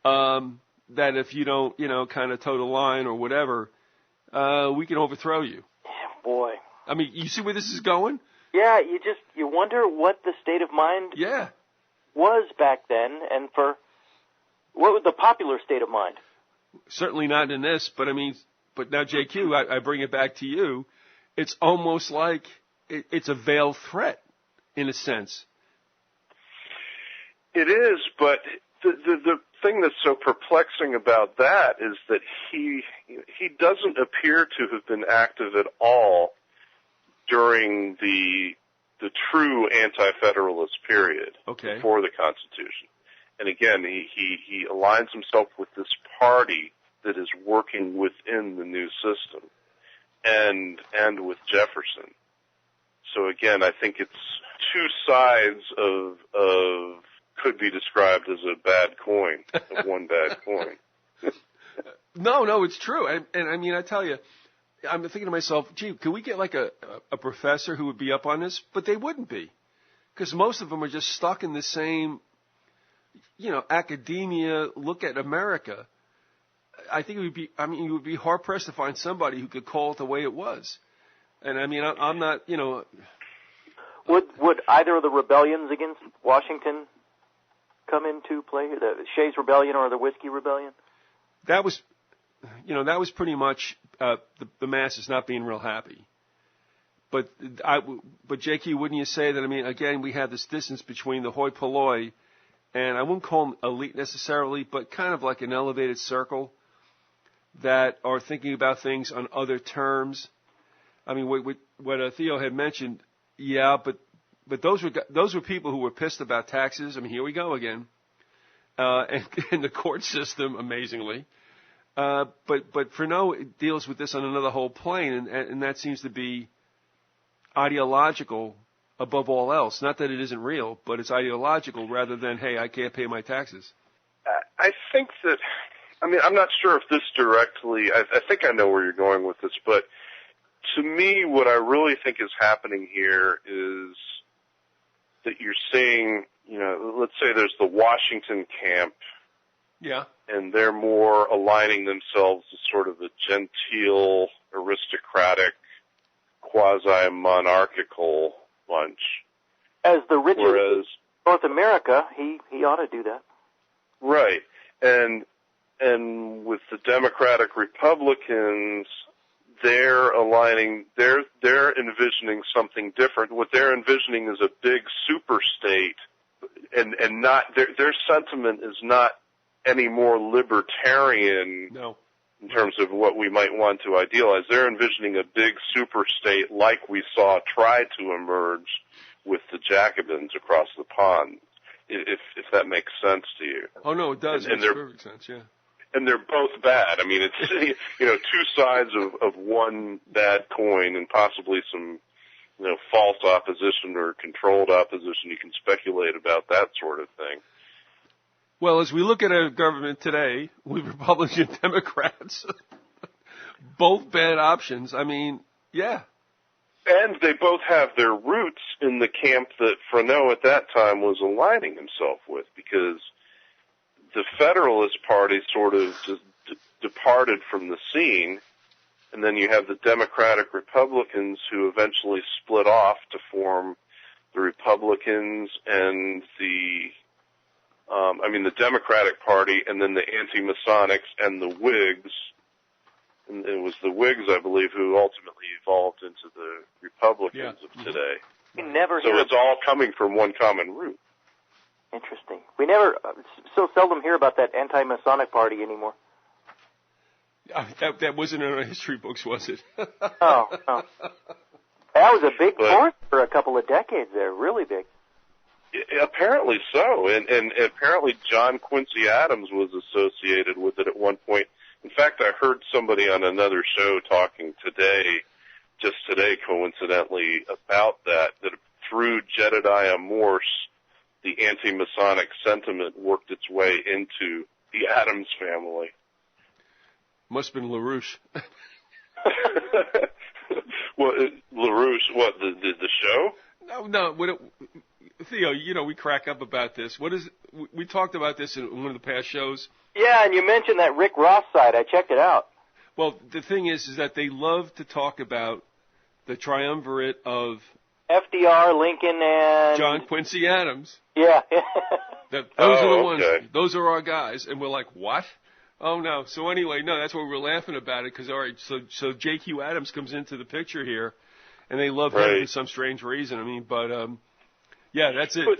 Speaker 1: that if you don't, kind of toe the line or whatever, we can overthrow you.
Speaker 2: Yeah, boy.
Speaker 1: I mean, you see where this is going?
Speaker 2: Yeah, you wonder what the state of mind was back then, and what was the popular state of mind?
Speaker 1: Certainly not in this, but now JQ, I bring it back to you. It's almost like it's a veiled threat, in a sense.
Speaker 3: It is, but the thing that's so perplexing about that is that he doesn't appear to have been active at all during the true anti-federalist period before the Constitution. And again, he aligns himself with this party that is working within the new system and with Jefferson. So again, I think it's two sides of could be described as a bad coin, of one bad coin.
Speaker 1: No, it's true. And I mean, I tell you, I'm thinking to myself, gee, could we get like a professor who would be up on this? But they wouldn't be, because most of them are just stuck in the same, academia look at America. I think you would be hard pressed to find somebody who could call it the way it was. And I mean, I'm not,
Speaker 2: Would either of the rebellions against Washington come into play? The Shays Rebellion or the Whiskey Rebellion?
Speaker 1: That was pretty much the masses not being real happy. But JQ, wouldn't you say that? I mean, again, we have this distance between the hoi polloi, and I wouldn't call them elite necessarily, but kind of like an elevated circle that are thinking about things on other terms. I mean, what Theo had mentioned, yeah, but those were people who were pissed about taxes. I mean, here we go again, and the court system, amazingly. But Freneau deals with this on another whole plane, and that seems to be ideological above all else. Not that it isn't real, but it's ideological rather than, hey, I can't pay my taxes.
Speaker 3: I think that, I mean, I'm not sure if this directly, I think I know where you're going with this, but to me, what I really think is happening here is that you're seeing, let's say there's the Washington camp.
Speaker 1: Yeah.
Speaker 3: And they're more aligning themselves as sort of a genteel, aristocratic, quasi-monarchical bunch.
Speaker 2: As the richest North America, he ought to do that.
Speaker 3: Right. And with the Democratic Republicans, they're aligning, they're envisioning something different. What they're envisioning is a big super state, and not, their sentiment is not any more libertarian.
Speaker 1: No.
Speaker 3: In terms of what we might want to idealize. They're envisioning a big super state like we saw try to emerge with the Jacobins across the pond, if that makes sense to you.
Speaker 1: Oh, no, it does. It makes perfect sense, yeah.
Speaker 3: And they're both bad. I mean, it's, two sides of one bad coin, and possibly some, false opposition or controlled opposition. You can speculate about that sort of thing.
Speaker 1: Well, as we look at our government today, we Republican Democrats, both bad options. I mean, yeah.
Speaker 3: And they both have their roots in the camp that Freneau at that time was aligning himself with, because the Federalist Party sort of departed from the scene, and then you have the Democratic Republicans who eventually split off to form the Republicans and the Democratic Party, and then the anti-Masonics and the Whigs. And it was the Whigs, I believe, who ultimately evolved into the Republicans of today. So it's all coming from one common root.
Speaker 2: Interesting. We so seldom hear about that anti-Masonic party anymore.
Speaker 1: That wasn't in our history books, was it?
Speaker 2: Oh. That was a big force for a couple of decades there, really big.
Speaker 3: Apparently so, and apparently John Quincy Adams was associated with it at one point. In fact, I heard somebody on another show talking just today, coincidentally, about that through Jedediah Morse, the anti-Masonic sentiment worked its way into the Adams family.
Speaker 1: Must have been LaRouche.
Speaker 3: Well, LaRouche, what, the show?
Speaker 1: No. Theo, we crack up about this. We talked about this in one of the past shows.
Speaker 2: Yeah, and you mentioned that Rick Ross site. I checked it out.
Speaker 1: Well, the thing is that they love to talk about the triumvirate of
Speaker 2: FDR, Lincoln, and
Speaker 1: John Quincy Adams.
Speaker 2: Yeah.
Speaker 1: Those are the ones. Okay. Those are our guys, and we're like, what? Oh no. So anyway, no, that's why we're laughing about it, because all right, so J.Q. Adams comes into the picture here, and they love him for some strange reason. I mean, but yeah, that's it.
Speaker 3: But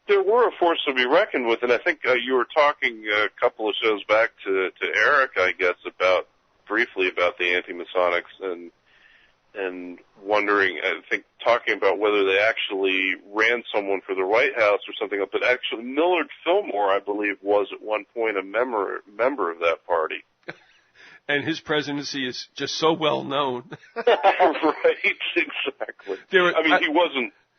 Speaker 3: there were a force to be reckoned with, and I think you were talking a couple of shows back to Eric, I guess, briefly about the anti-Masonics and wondering, I think, talking about whether they actually ran someone for the White House or something else. But actually, Millard Fillmore, I believe, was at one point a member of that party.
Speaker 1: And his presidency is just so well known.
Speaker 3: Right, exactly.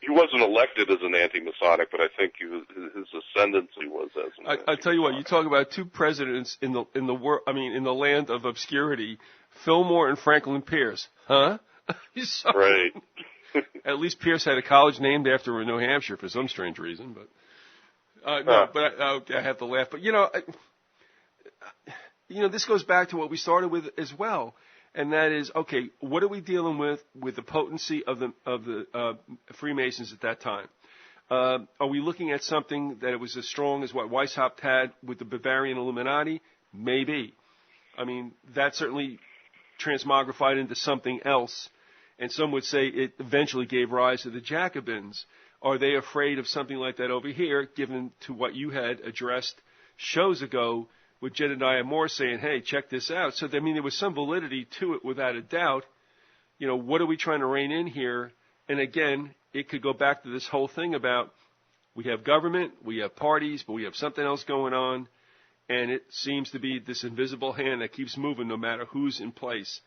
Speaker 3: He wasn't elected as an anti-Masonic, but I think his ascendancy was as an
Speaker 1: I tell you what, you talk about two presidents in the world. I mean, in the land of obscurity, Fillmore and Franklin Pierce, huh?
Speaker 3: Right.
Speaker 1: At least Pierce had a college named after him in New Hampshire for some strange reason, but I have to laugh. But this goes back to what we started with as well. And that is, okay, what are we dealing with the potency of the Freemasons at that time? Are we looking at something that it was as strong as what Weishaupt had with the Bavarian Illuminati? Maybe. I mean, that certainly transmogrified into something else. And some would say it eventually gave rise to the Jacobins. Are they afraid of something like that over here, given to what you had addressed shows ago, with Jedediah Moore saying, hey, check this out. So, I mean, there was some validity to it without a doubt. What are we trying to rein in here? And again, it could go back to this whole thing about we have government, we have parties, but we have something else going on. And it seems to be this invisible hand that keeps moving no matter who's in place.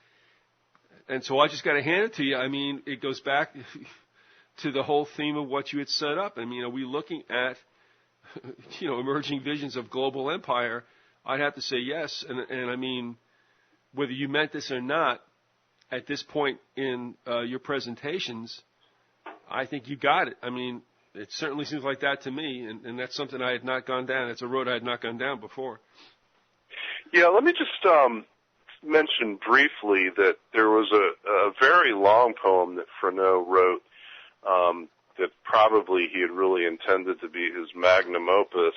Speaker 1: And so I just got to hand it to you. I mean, it goes back to the whole theme of what you had set up. I mean, are we looking at, emerging visions of global empire? I'd have to say yes. And I mean, whether you meant this or not, at this point in your presentations, I think you got it. I mean, it certainly seems like that to me, and that's something I had not gone down. It's a road I had not gone down before.
Speaker 3: Yeah, let me just mention briefly that there was a very long poem that Freneau wrote that probably he had really intended to be his magnum opus.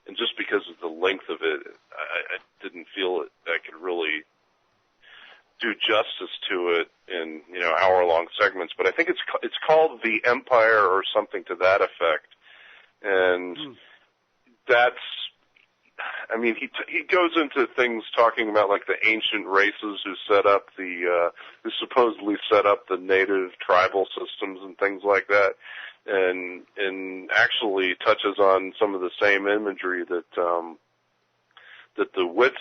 Speaker 3: and just because of the length of it, I didn't feel it I could really do justice to it in hour-long segments. But I think it's called The Empire or something to that effect, and that's. I mean, he goes into things talking about like the ancient races who supposedly set up the native tribal systems and things like that, and actually touches on some of the same imagery that the wits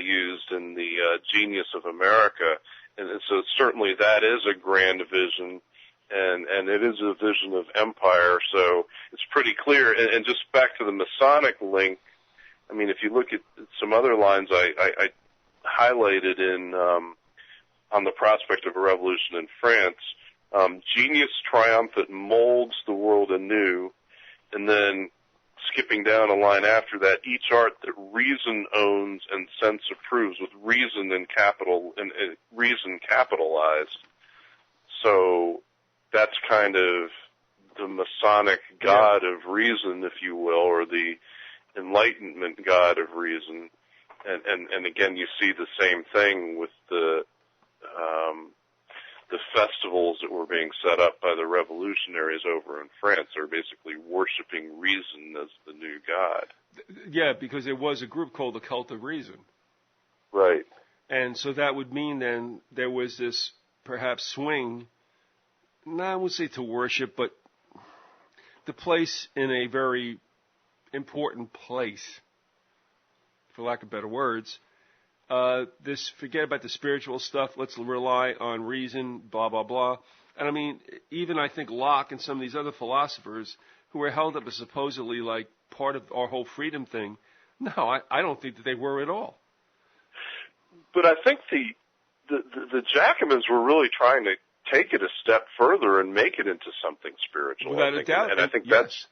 Speaker 3: used in the Genius of America, and so certainly that is a grand vision, and it is a vision of empire. So it's pretty clear. And just back to the Masonic link. I mean, if you look at some other lines I highlighted in on the prospect of a revolution in France, genius triumphant molds the world anew, and then skipping down a line after that, each art that reason owns and sense approves, with reason and reason capitalized. So that's kind of the Masonic god of reason, if you will, or the Enlightenment god of reason, and again you see the same thing with the festivals that were being set up by the revolutionaries over in France. They're basically worshiping reason as the new god.
Speaker 1: Yeah, because there was a group called the Cult of Reason.
Speaker 3: Right.
Speaker 1: And so that would mean then there was this perhaps swing, I wouldn't say to worship, but to place in a very important place, for lack of better words, forget about the spiritual stuff, let's rely on reason, blah, blah, blah. And I mean, even I think Locke and some of these other philosophers who were held up as supposedly like part of our whole freedom thing, no, I don't think that they were at all.
Speaker 3: But I think the Jacobins were really trying to take it a step further and make it into something spiritual.
Speaker 1: Without a doubt.
Speaker 3: And I think
Speaker 1: yes.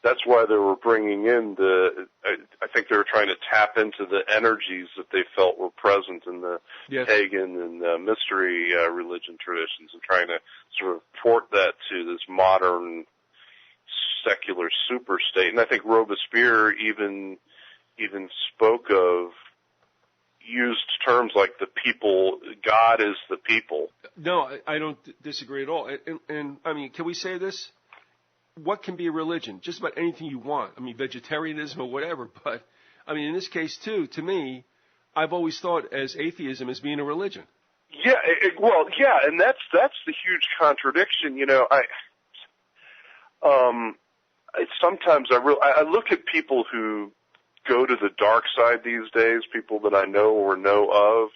Speaker 3: That's why they were bringing in I think they were trying to tap into the energies that they felt were present in the pagan and mystery religion traditions, and trying to sort of port that to this modern secular super state. And I think Robespierre even spoke of, used terms like the people, God is the people.
Speaker 1: No, I don't disagree at all. And I mean, can we say this? What can be a religion? Just about anything you want. I mean, vegetarianism or whatever. But, I mean, in this case, too, to me, I've always thought as atheism as being a religion.
Speaker 3: Yeah, and that's the huge contradiction. Sometimes I look at people who go to the dark side these days, people that I know or know of,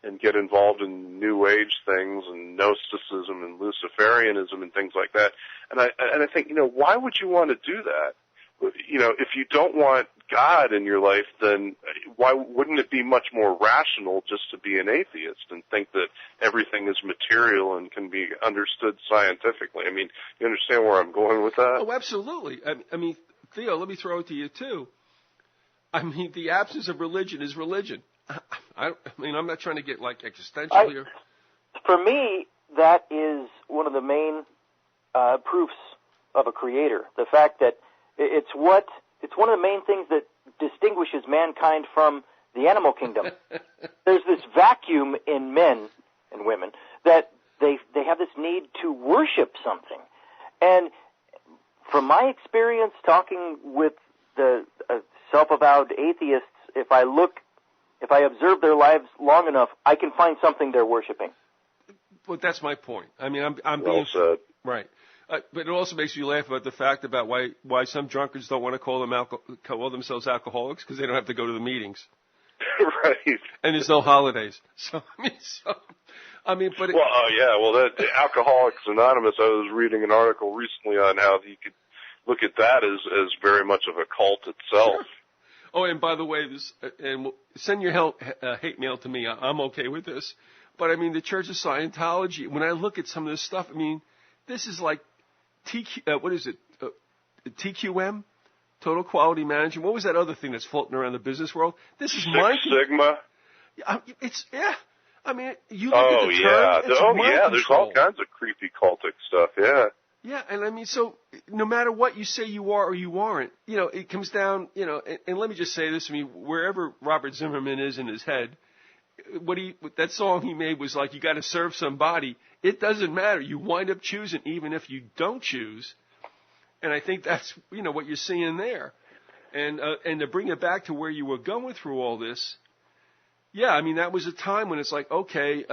Speaker 3: and get involved in New Age things and Gnosticism and Luciferianism and things like that. And I think, why would you want to do that? If you don't want God in your life, then why wouldn't it be much more rational just to be an atheist and think that everything is material and can be understood scientifically? I mean, you understand where I'm going with that?
Speaker 1: Oh, absolutely. I mean, Theo, let me throw it to you, too. I mean, the absence of religion is religion. I mean, I'm not trying to get, like, existential here.
Speaker 2: For me, that is one of the main proofs of a creator. The fact that it's one of the main things that distinguishes mankind from the animal kingdom. There's this vacuum in men and women that they have this need to worship something. And from my experience talking with the self-avowed atheists, if I observe their lives long enough, I can find something they're worshiping.
Speaker 1: Well, that's my point. I mean, I'm
Speaker 3: well
Speaker 1: being
Speaker 3: said.
Speaker 1: Right. But it also makes me laugh about the fact about why some drunkards don't want to call themselves alcoholics, because they don't have to go to the meetings.
Speaker 3: Right.
Speaker 1: And there's no holidays. But
Speaker 3: that Alcoholics Anonymous. I was reading an article recently on how you could look at that as very much of a cult itself.
Speaker 1: Sure. Oh, and by the way, send your hate mail to me. I'm okay with this. But I mean, the Church of Scientology. When I look at some of this stuff, I mean, this is like TQM, Total Quality Management. What was that other thing that's floating around the business world? This is
Speaker 3: Six Sigma.
Speaker 1: I mean, you look at the term.
Speaker 3: There's all kinds of creepy cultic stuff. Yeah.
Speaker 1: Yeah, and I mean, so no matter what you say you are or you aren't, it comes down, and let me just say this, I mean, wherever Robert Zimmerman is in his head, that song he made was like, you got to serve somebody. It doesn't matter. You wind up choosing even if you don't choose. And I think that's, what you're seeing there. And to bring it back to where you were going through all this, yeah, I mean, that was a time when it's like, okay,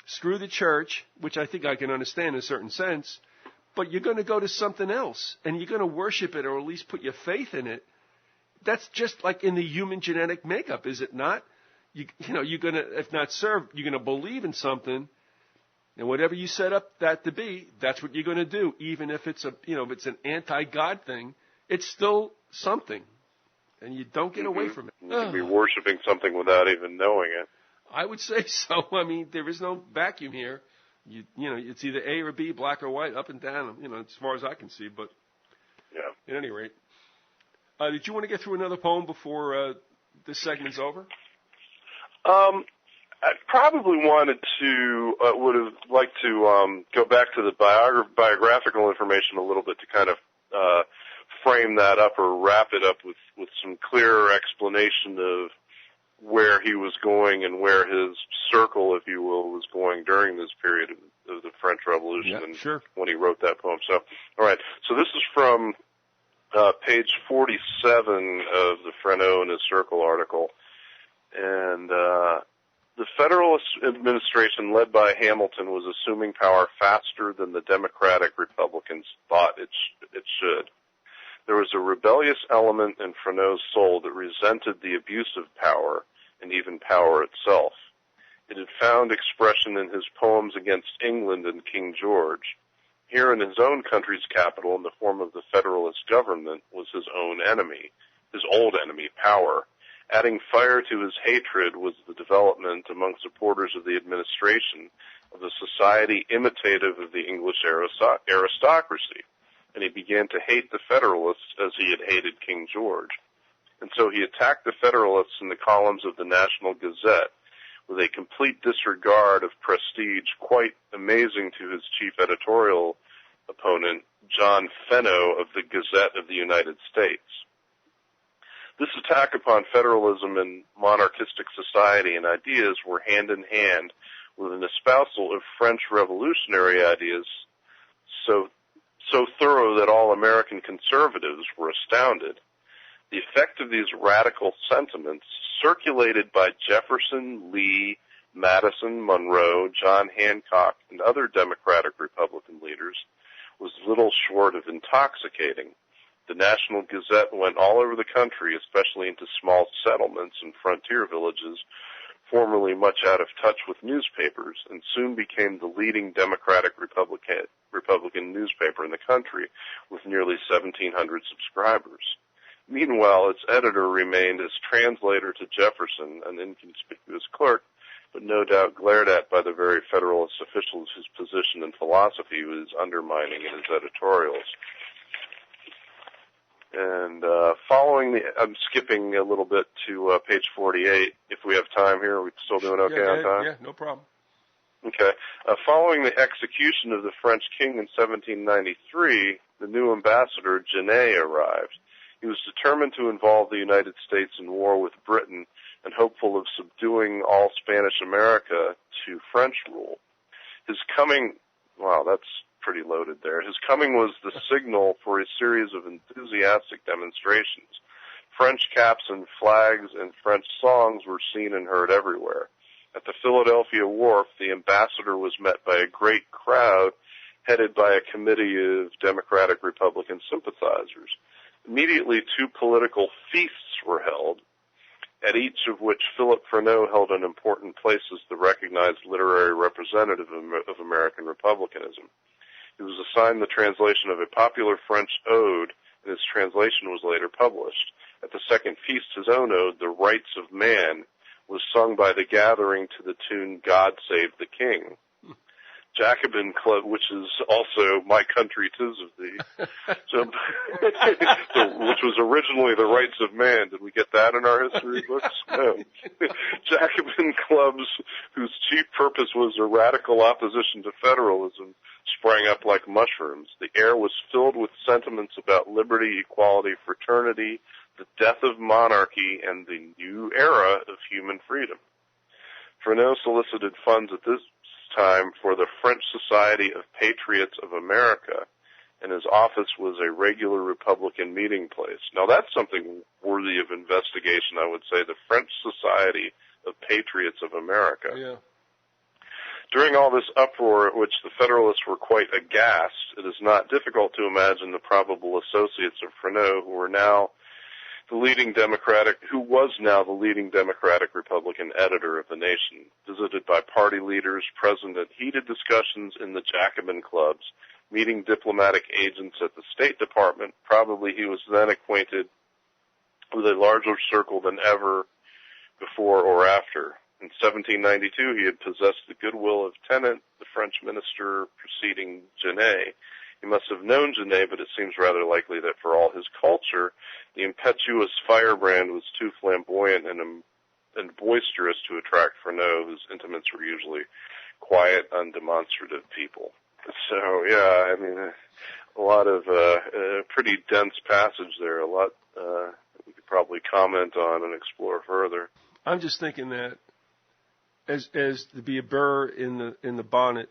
Speaker 1: screw the church, which I think I can understand in a certain sense, but you're going to go to something else, and you're going to worship it or at least put your faith in it. That's just like in the human genetic makeup, is it not? You're going to, if not serve, you're going to believe in something, and whatever you set up that to be, that's what you're going to do. Even if it's if it's an anti-God thing, it's still something, and you don't get away from it.
Speaker 3: You can be worshiping something without even knowing it.
Speaker 1: I would say so. I mean, there is no vacuum here. It's either A or B, black or white, up and down, as far as I can see. But
Speaker 3: yeah.
Speaker 1: At any rate, did you want to get through another poem before this segment's over?
Speaker 3: I probably would have liked to go back to the biographical information a little bit to kind of frame that up or wrap it up with some clearer explanation of where he was going and where his circle, if you will, was going during this period of the French Revolution when he wrote that poem. So, all right. So this is from page 47 of the Freneau and his Circle article. And the Federalist administration led by Hamilton was assuming power faster than the Democratic Republicans thought it should. There was a rebellious element in Freneau's soul that resented the abuse of power and even power itself. It had found expression in his poems against England and King George. Here in his own country's capital, in the form of the Federalist government, was his own enemy, his old enemy, power. Adding fire to his hatred was the development among supporters of the administration of a society imitative of the English aristocracy, and he began to hate the Federalists as he had hated King George. And so he attacked the Federalists in the columns of the National Gazette with a complete disregard of prestige quite amazing to his chief editorial opponent, John Freneau of the Gazette of the United States. This attack upon federalism and monarchistic society and ideas were hand in hand with an espousal of French revolutionary ideas so thorough that all American conservatives were astounded. The effect of these radical sentiments, circulated by Jefferson, Lee, Madison, Monroe, John Hancock, and other Democratic Republican leaders, was little short of intoxicating. The National Gazette went all over the country, especially into small settlements and frontier villages, formerly much out of touch with newspapers, and soon became the leading Democratic Republican newspaper in the country, with nearly 1,700 subscribers. Meanwhile, its editor remained as translator to Jefferson, an inconspicuous clerk, but no doubt glared at by the very Federalist officials whose position and philosophy was undermining in his editorials. And I'm skipping a little bit to page 48. If we have time here, are we still doing okay on time?
Speaker 1: Yeah, no problem.
Speaker 3: Okay. Following the execution of the French king in 1793, the new ambassador, Genet, arrived. He was determined to involve the United States in war with Britain and hopeful of subduing all Spanish America to French rule. His coming, wow, that's pretty loaded there. His coming was the signal for a series of enthusiastic demonstrations. French caps and flags and French songs were seen and heard everywhere. At the Philadelphia Wharf, the ambassador was met by a great crowd headed by a committee of Democratic Republican sympathizers. Immediately, two political feasts were held, at each of which Philip Freneau held an important place as the recognized literary representative of American republicanism. He was assigned the translation of a popular French ode, and his translation was later published. At the second feast, his own ode, The Rights of Man, was sung by the gathering to the tune God Save the King. Jacobin Club, which is also My Country 'Tis of Thee, so, which was originally the Rights of Man. Did we get that in our history books? No. Jacobin clubs, whose chief purpose was a radical opposition to federalism, sprang up like mushrooms. The air was filled with sentiments about liberty, equality, fraternity, the death of monarchy, and the new era of human freedom. Freneau solicited funds at this time for the French Society of Patriots of America, and his office was a regular Republican meeting place. Now that's something worthy of investigation, I would say, the French Society of Patriots of America.
Speaker 1: Yeah.
Speaker 3: During all this uproar at which the Federalists were quite aghast, it is not difficult to imagine the probable associates of Freneau who was now the leading Democratic Republican editor of the Nation, visited by party leaders, present at heated discussions in the Jacobin clubs, meeting diplomatic agents at the State Department. Probably he was then acquainted with a larger circle than ever before or after. In 1792, he had possessed the goodwill of Tennant, the French minister preceding Genet. He must have known Genet, but it seems rather likely that for all his culture, the impetuous firebrand was too flamboyant and boisterous to attract Freneau, whose intimates were usually quiet, undemonstrative people. So, yeah, I mean, a lot of pretty dense passage there, a lot we could probably comment on and explore further.
Speaker 1: I'm just thinking that as to be a burr in the bonnet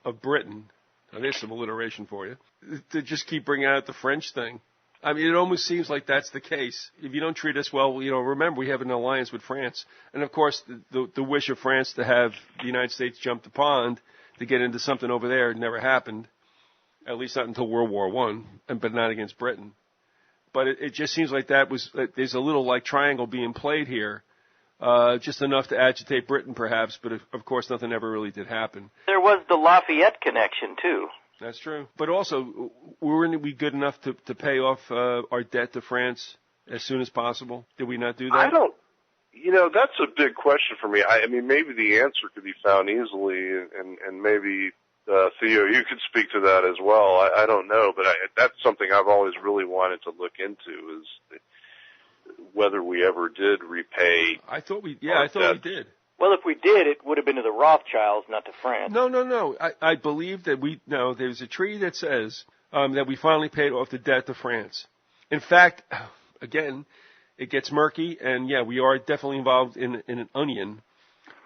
Speaker 1: of Britain. Now, there's some alliteration for you. To just keep bringing out the French thing. I mean, it almost seems like that's the case. If you don't treat us well, remember we have an alliance with France. And, of course, the wish of France to have the United States jump the pond to get into something over there never happened, at least not until World War I, but not against Britain. But it just seems like there's a little like triangle being played here. Just enough to agitate Britain, perhaps, but of course nothing ever really did happen.
Speaker 2: There was the Lafayette connection, too.
Speaker 1: That's true. But also, weren't we good enough to pay off our debt to France as soon as possible? Did we not do that?
Speaker 3: That's a big question for me. I mean, maybe the answer could be found easily, and maybe, Theo, you could speak to that as well. I don't know, but that's something I've always really wanted to look into, is whether we ever did repay.
Speaker 1: I thought we did.
Speaker 2: Well, if we did, it would have been to the Rothschilds, not to France.
Speaker 1: No. I believe that there's a treaty that says that we finally paid off the debt to France. In fact, again, it gets murky, and yeah, we are definitely involved in an onion.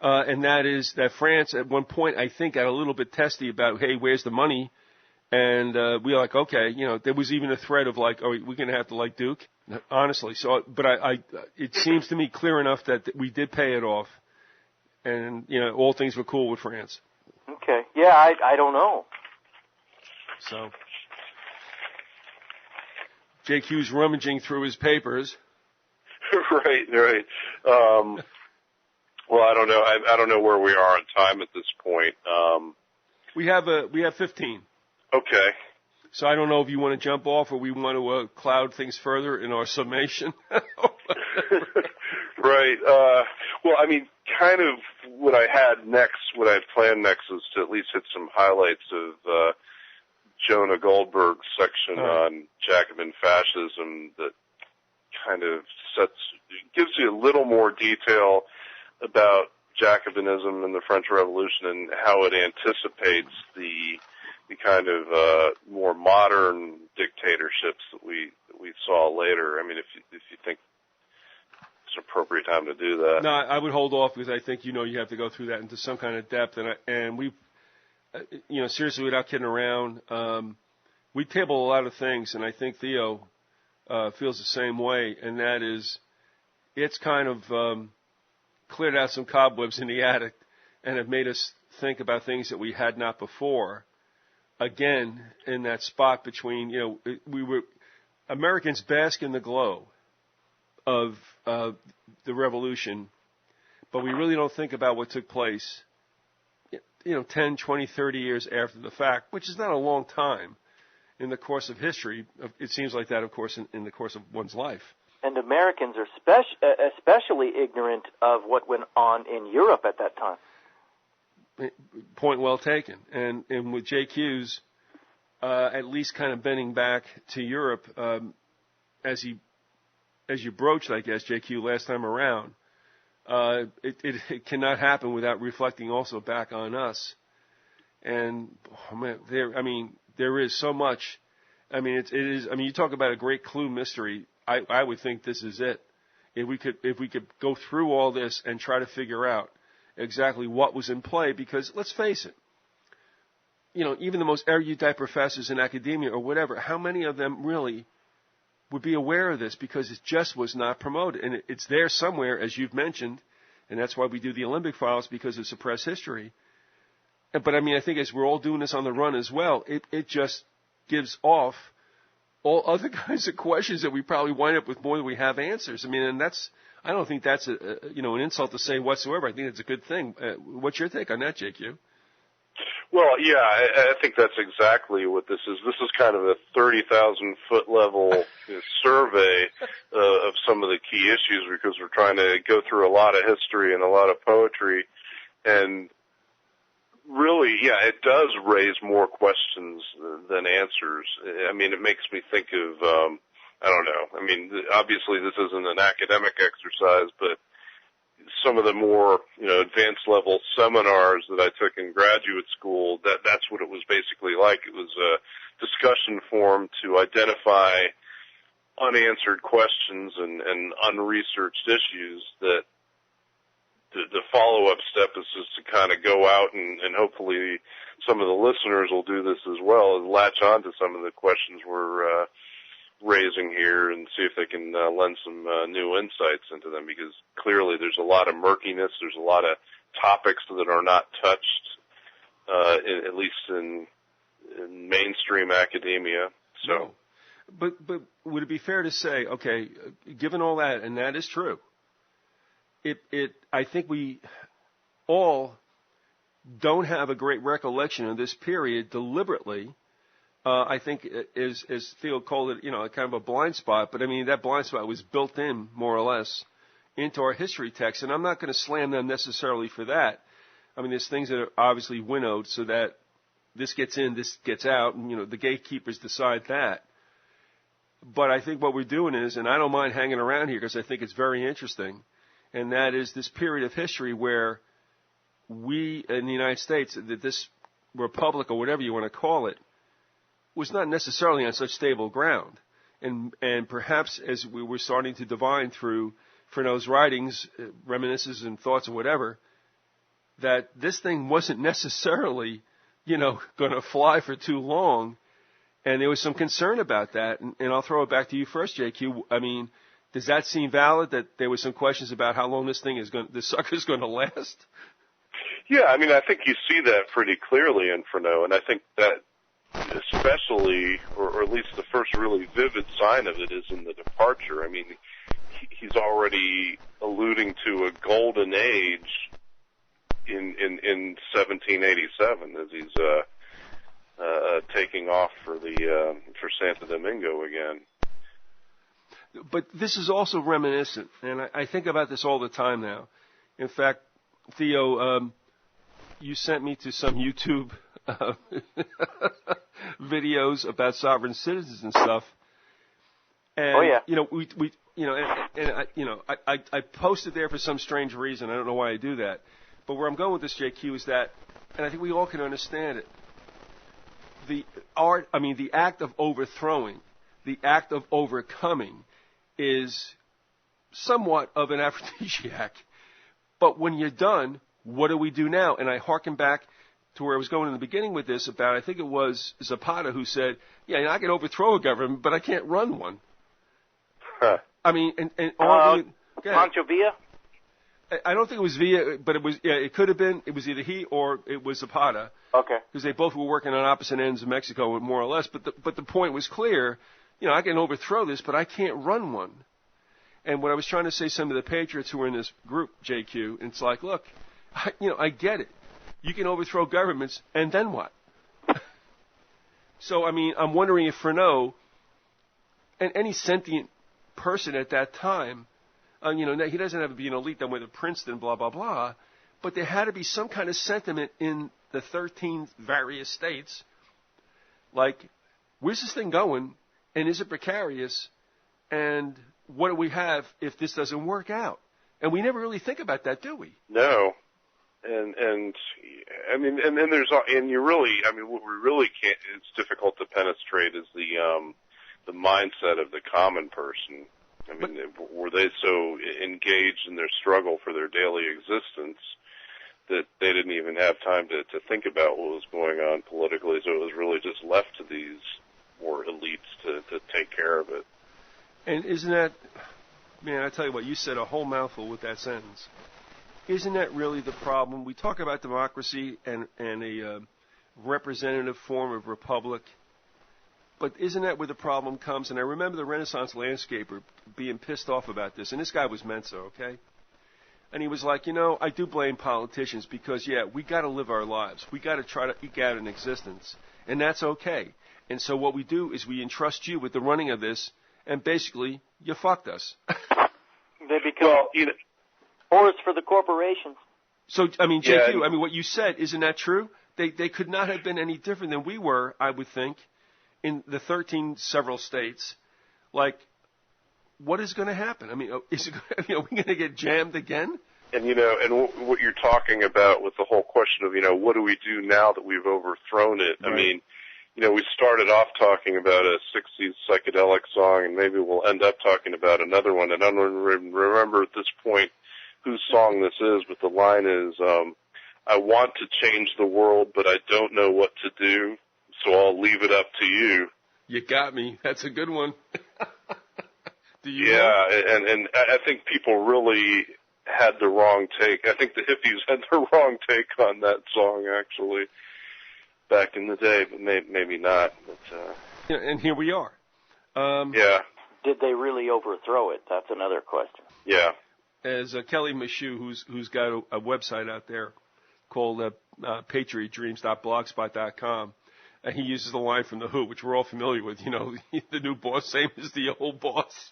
Speaker 1: And that is that France, at one point, I think, got a little bit testy about, hey, where's the money? And we were like, okay, there was even a threat of like, we're going to have to like Duke, honestly. So, but it seems to me clear enough that we did pay it off, and all things were cool with France.
Speaker 2: Okay, yeah, I don't know.
Speaker 1: So, JQ's rummaging through his papers.
Speaker 3: Right. Well, I don't know. I don't know where we are on time at this point.
Speaker 1: We have 15.
Speaker 3: Okay.
Speaker 1: So I don't know if you want to jump off or we want to cloud things further in our summation.
Speaker 3: Right. Well, I mean, kind of what I had planned next is to at least hit some highlights of Jonah Goldberg's section on Jacobin fascism that kind of gives you a little more detail about Jacobinism and the French Revolution and how it anticipates the kind of more modern dictatorships that we saw later. I mean, if you think it's an appropriate time to do that.
Speaker 1: No, I would hold off because I think you have to go through that into some kind of depth, and we, seriously, without kidding around, we table a lot of things, and I think Theo feels the same way, and that is, it's kind of cleared out some cobwebs in the attic, and have made us think about things that we had not before. Again, in that spot between, Americans bask in the glow of the revolution, but we really don't think about what took place, 10, 20, 30 years after the fact, which is not a long time in the course of history. It seems like that, of course, in the course of one's life.
Speaker 2: And Americans are especially ignorant of what went on in Europe at that time.
Speaker 1: Point well taken. And with JQ's, at least kind of bending back to Europe, as you broached, I guess, JQ last time around, it cannot happen without reflecting also back on us. And there is so much. I mean, it is. I mean, you talk about a great clue mystery. I would think this is it. If we could go through all this and try to figure out exactly what was in play, because let's face it, even the most erudite professors in academia or whatever, how many of them really would be aware of this, because it just was not promoted, and it's there somewhere, as you've mentioned, and that's why we do the Alembic files, because of suppressed history. But I mean, I think as we're all doing this on the run as well, it just gives off all other kinds of questions that we probably wind up with more than we have answers. I mean, and I don't think that's an insult to say whatsoever. I think it's a good thing. What's your take on that, JQ?
Speaker 3: Well, yeah, I think that's exactly what this is. This is kind of a 30,000-foot level survey of some of the key issues, because we're trying to go through a lot of history and a lot of poetry. And really, yeah, it does raise more questions than answers. I mean, it makes me think of, I don't know. I mean, obviously this isn't an academic exercise, but some of the more, advanced level seminars that I took in graduate school, that's what it was basically like. It was a discussion forum to identify unanswered questions and unresearched issues that the follow-up step is just to kind of go out and hopefully some of the listeners will do this as well, and latch on to some of the questions we're raising here and see if they can lend some new insights into them, because clearly there's a lot of murkiness, there's a lot of topics that are not touched, at least in mainstream academia. So,
Speaker 1: no. But would it be fair to say, okay, given all that, and that is true, I think we all don't have a great recollection of this period deliberately. I think, as Theo called it, kind of a blind spot. But I mean, that blind spot was built in, more or less, into our history text. And I'm not going to slam them necessarily for that. I mean, there's things that are obviously winnowed so that this gets in, this gets out, and, the gatekeepers decide that. But I think what we're doing is, and I don't mind hanging around here because I think it's very interesting, and that is this period of history where we in the United States, that this republic or whatever you want to call it, was not necessarily on such stable ground. And perhaps as we were starting to divine through Freneau's writings, reminiscences and thoughts or whatever, that this thing wasn't necessarily, going to fly for too long. And there was some concern about that. And I'll throw it back to you first, JQ. I mean, does that seem valid, that there were some questions about how long this sucker's going to last?
Speaker 3: Yeah, I mean, I think you see that pretty clearly in Freneau, and I think that especially, or at least the first really vivid sign of it is in the departure. I mean, he's already alluding to a golden age in 1787 as he's taking off for Santo Domingo again.
Speaker 1: But this is also reminiscent, and I think about this all the time now. In fact, Theo, you sent me to some YouTube videos about sovereign citizens and stuff. And,
Speaker 2: oh yeah.
Speaker 1: I posted there for some strange reason. I don't know why I do that. But where I'm going with this, JQ, is that, and I think we all can understand it, the act of overthrowing, the act of overcoming is somewhat of an aphrodisiac. But when you're done, what do we do now? And I hearken back to where I was going in the beginning with this about, I think it was Zapata who said, yeah, I can overthrow a government, but I can't run one.
Speaker 3: Huh.
Speaker 1: I mean,
Speaker 2: Pancho Villa?
Speaker 1: I don't think it was Villa, but it was, yeah, it could have been. It was either he or it was Zapata.
Speaker 2: Okay.
Speaker 1: Because they both were working on opposite ends of Mexico, more or less. But the point was clear. I can overthrow this, but I can't run one. And what I was trying to say, some of the patriots who were in this group, JQ, it's like, look, I get it. You can overthrow governments, and then what? So, I mean, I'm wondering if Freneau and any sentient person at that time, he doesn't have to be an elite, then with a Princeton, blah, blah, blah, but there had to be some kind of sentiment in the 13 various states, like, where's this thing going, and is it precarious, and what do we have if this doesn't work out? And we never really think about that, do we?
Speaker 3: No. And I mean, and then there's, and you really, I mean, what we really can't, it's difficult to penetrate is the mindset of the common person. I mean, were they so engaged in their struggle for their daily existence that they didn't even have time to think about what was going on politically, so it was really just left to these more elites to take care of it.
Speaker 1: And isn't that, man, I tell you what, you said a whole mouthful with that sentence. Isn't that really the problem? We talk about democracy and a representative form of republic, but isn't that where the problem comes? And I remember the Renaissance landscaper being pissed off about this, and this guy was Mensa, okay? And he was like, I do blame politicians because, yeah, we got to live our lives. We got to try to eke out an existence, and that's okay. And so what we do is we entrust you with the running of this, and basically, you fucked us.
Speaker 2: They become whores for the corporations.
Speaker 1: So, I mean, JQ, I mean, what you said, isn't that true? They could not have been any different than we were, I would think, in the 13 several states. Like, what is going to happen? I mean, are we going to get jammed again?
Speaker 3: And, and what you're talking about with the whole question of, what do we do now that we've overthrown it? Right. I mean, we started off talking about a 60s psychedelic song, and maybe we'll end up talking about another one. And I don't remember at this point whose song this is, but the line is, I want to change the world, but I don't know what to do, so I'll leave it up to you.
Speaker 1: You got me. That's a good one. Do you?
Speaker 3: Yeah, and I think people really had the wrong take. I think the hippies had the wrong take on that song, actually, back in the day, but maybe not. But,
Speaker 1: and here we are.
Speaker 3: Yeah.
Speaker 2: Did they really overthrow it? That's another question.
Speaker 3: Yeah.
Speaker 1: As Kelly Michoud, who's got a website out there called patriotdreams.blogspot.com, and he uses the line from The Who, which we're all familiar with, the new boss, same as the old boss.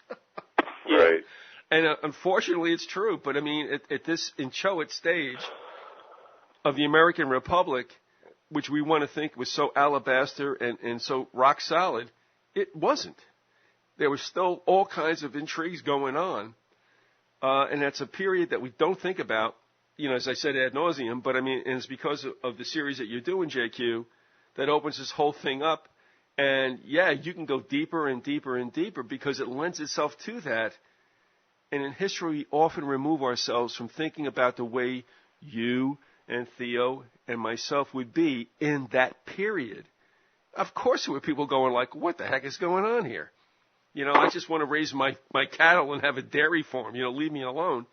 Speaker 3: Right.
Speaker 1: And unfortunately, it's true. But, I mean, at this inchoate stage of the American Republic, which we want to think was so alabaster and so rock solid, it wasn't. There was still all kinds of intrigues going on. And that's a period that we don't think about, as I said, ad nauseum. But, I mean, and it's because of the series that you're doing, JQ, that opens this whole thing up. And, yeah, you can go deeper and deeper and deeper because it lends itself to that. And in history, we often remove ourselves from thinking about the way you and Theo and myself would be in that period. Of course there were people going like, what the heck is going on here? I just want to raise my cattle and have a dairy farm. Leave me alone.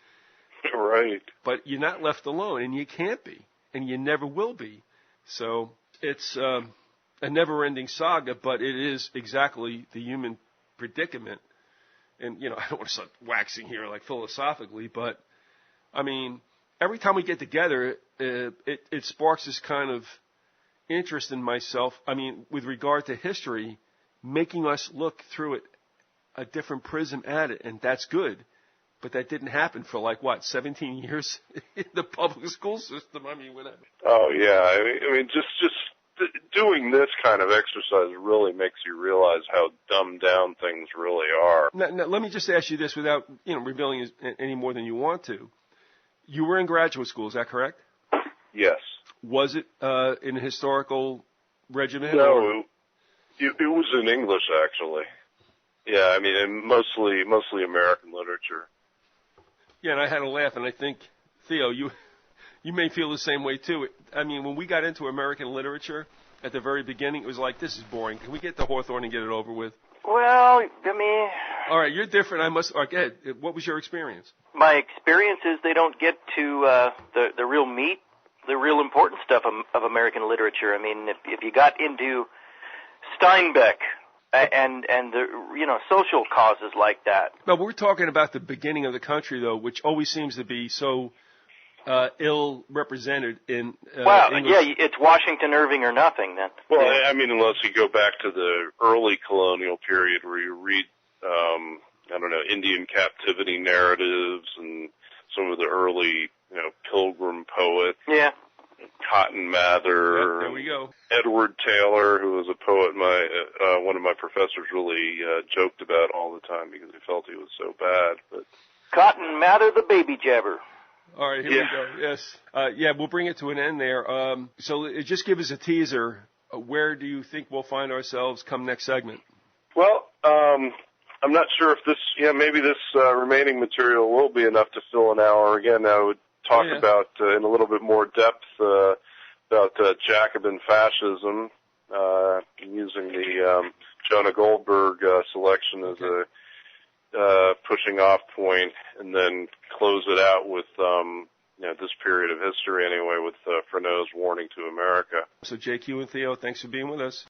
Speaker 3: Right.
Speaker 1: But you're not left alone, and you can't be, and you never will be. So it's a never-ending saga, but it is exactly the human predicament. And, I don't want to start waxing here like philosophically, but, I mean, every time we get together, it sparks this kind of interest in myself, I mean, with regard to history, making us look through it a different prism at it, and that's good. But that didn't happen for 17 years in the public school system. I mean, whatever.
Speaker 3: Oh yeah, I mean, just doing this kind of exercise really makes you realize how dumbed down things really are.
Speaker 1: Now, let me just ask you this, without revealing any more than you want to. You were in graduate school, is that correct?
Speaker 3: Yes.
Speaker 1: Was it in a historical regimen?
Speaker 3: No, it was in English actually. Yeah, I mean, and mostly American literature.
Speaker 1: Yeah, and I had a laugh, and I think, Theo, you may feel the same way, too. I mean, when we got into American literature at the very beginning, it was like, this is boring. Can we get to Hawthorne and get it over with?
Speaker 2: Well, I mean... All
Speaker 1: right, you're different. Go ahead. What was your experience?
Speaker 2: My experience is they don't get to the real meat, the real important stuff of American literature. I mean, if you got into Steinbeck... And the social causes like that.
Speaker 1: No, but we're talking about the beginning of the country, though, which always seems to be so ill represented in English.
Speaker 2: Yeah, it's Washington Irving or nothing then.
Speaker 3: Well, I mean, unless you go back to the early colonial period where you read, Indian captivity narratives and some of the early Pilgrim poet.
Speaker 2: Yeah.
Speaker 3: Cotton Mather.
Speaker 1: Yep, there we go.
Speaker 3: Edward Taylor, who was a poet one of my professors really joked about all the time because he felt he was so bad. But
Speaker 2: Cotton Mather, the baby jabber.
Speaker 1: All right, here we go. Yes. We'll bring it to an end there. So just give us a teaser. Where do you think we'll find ourselves come next segment?
Speaker 3: Well, I'm not sure if maybe this remaining material will be enough to fill an hour. Again, I would talk about in a little bit more depth about Jacobin fascism, using the Jonah Goldberg selection as a pushing off point, and then close it out with this period of history anyway with Freneau's warning to America.
Speaker 1: So JQ and Theo, thanks for being with us.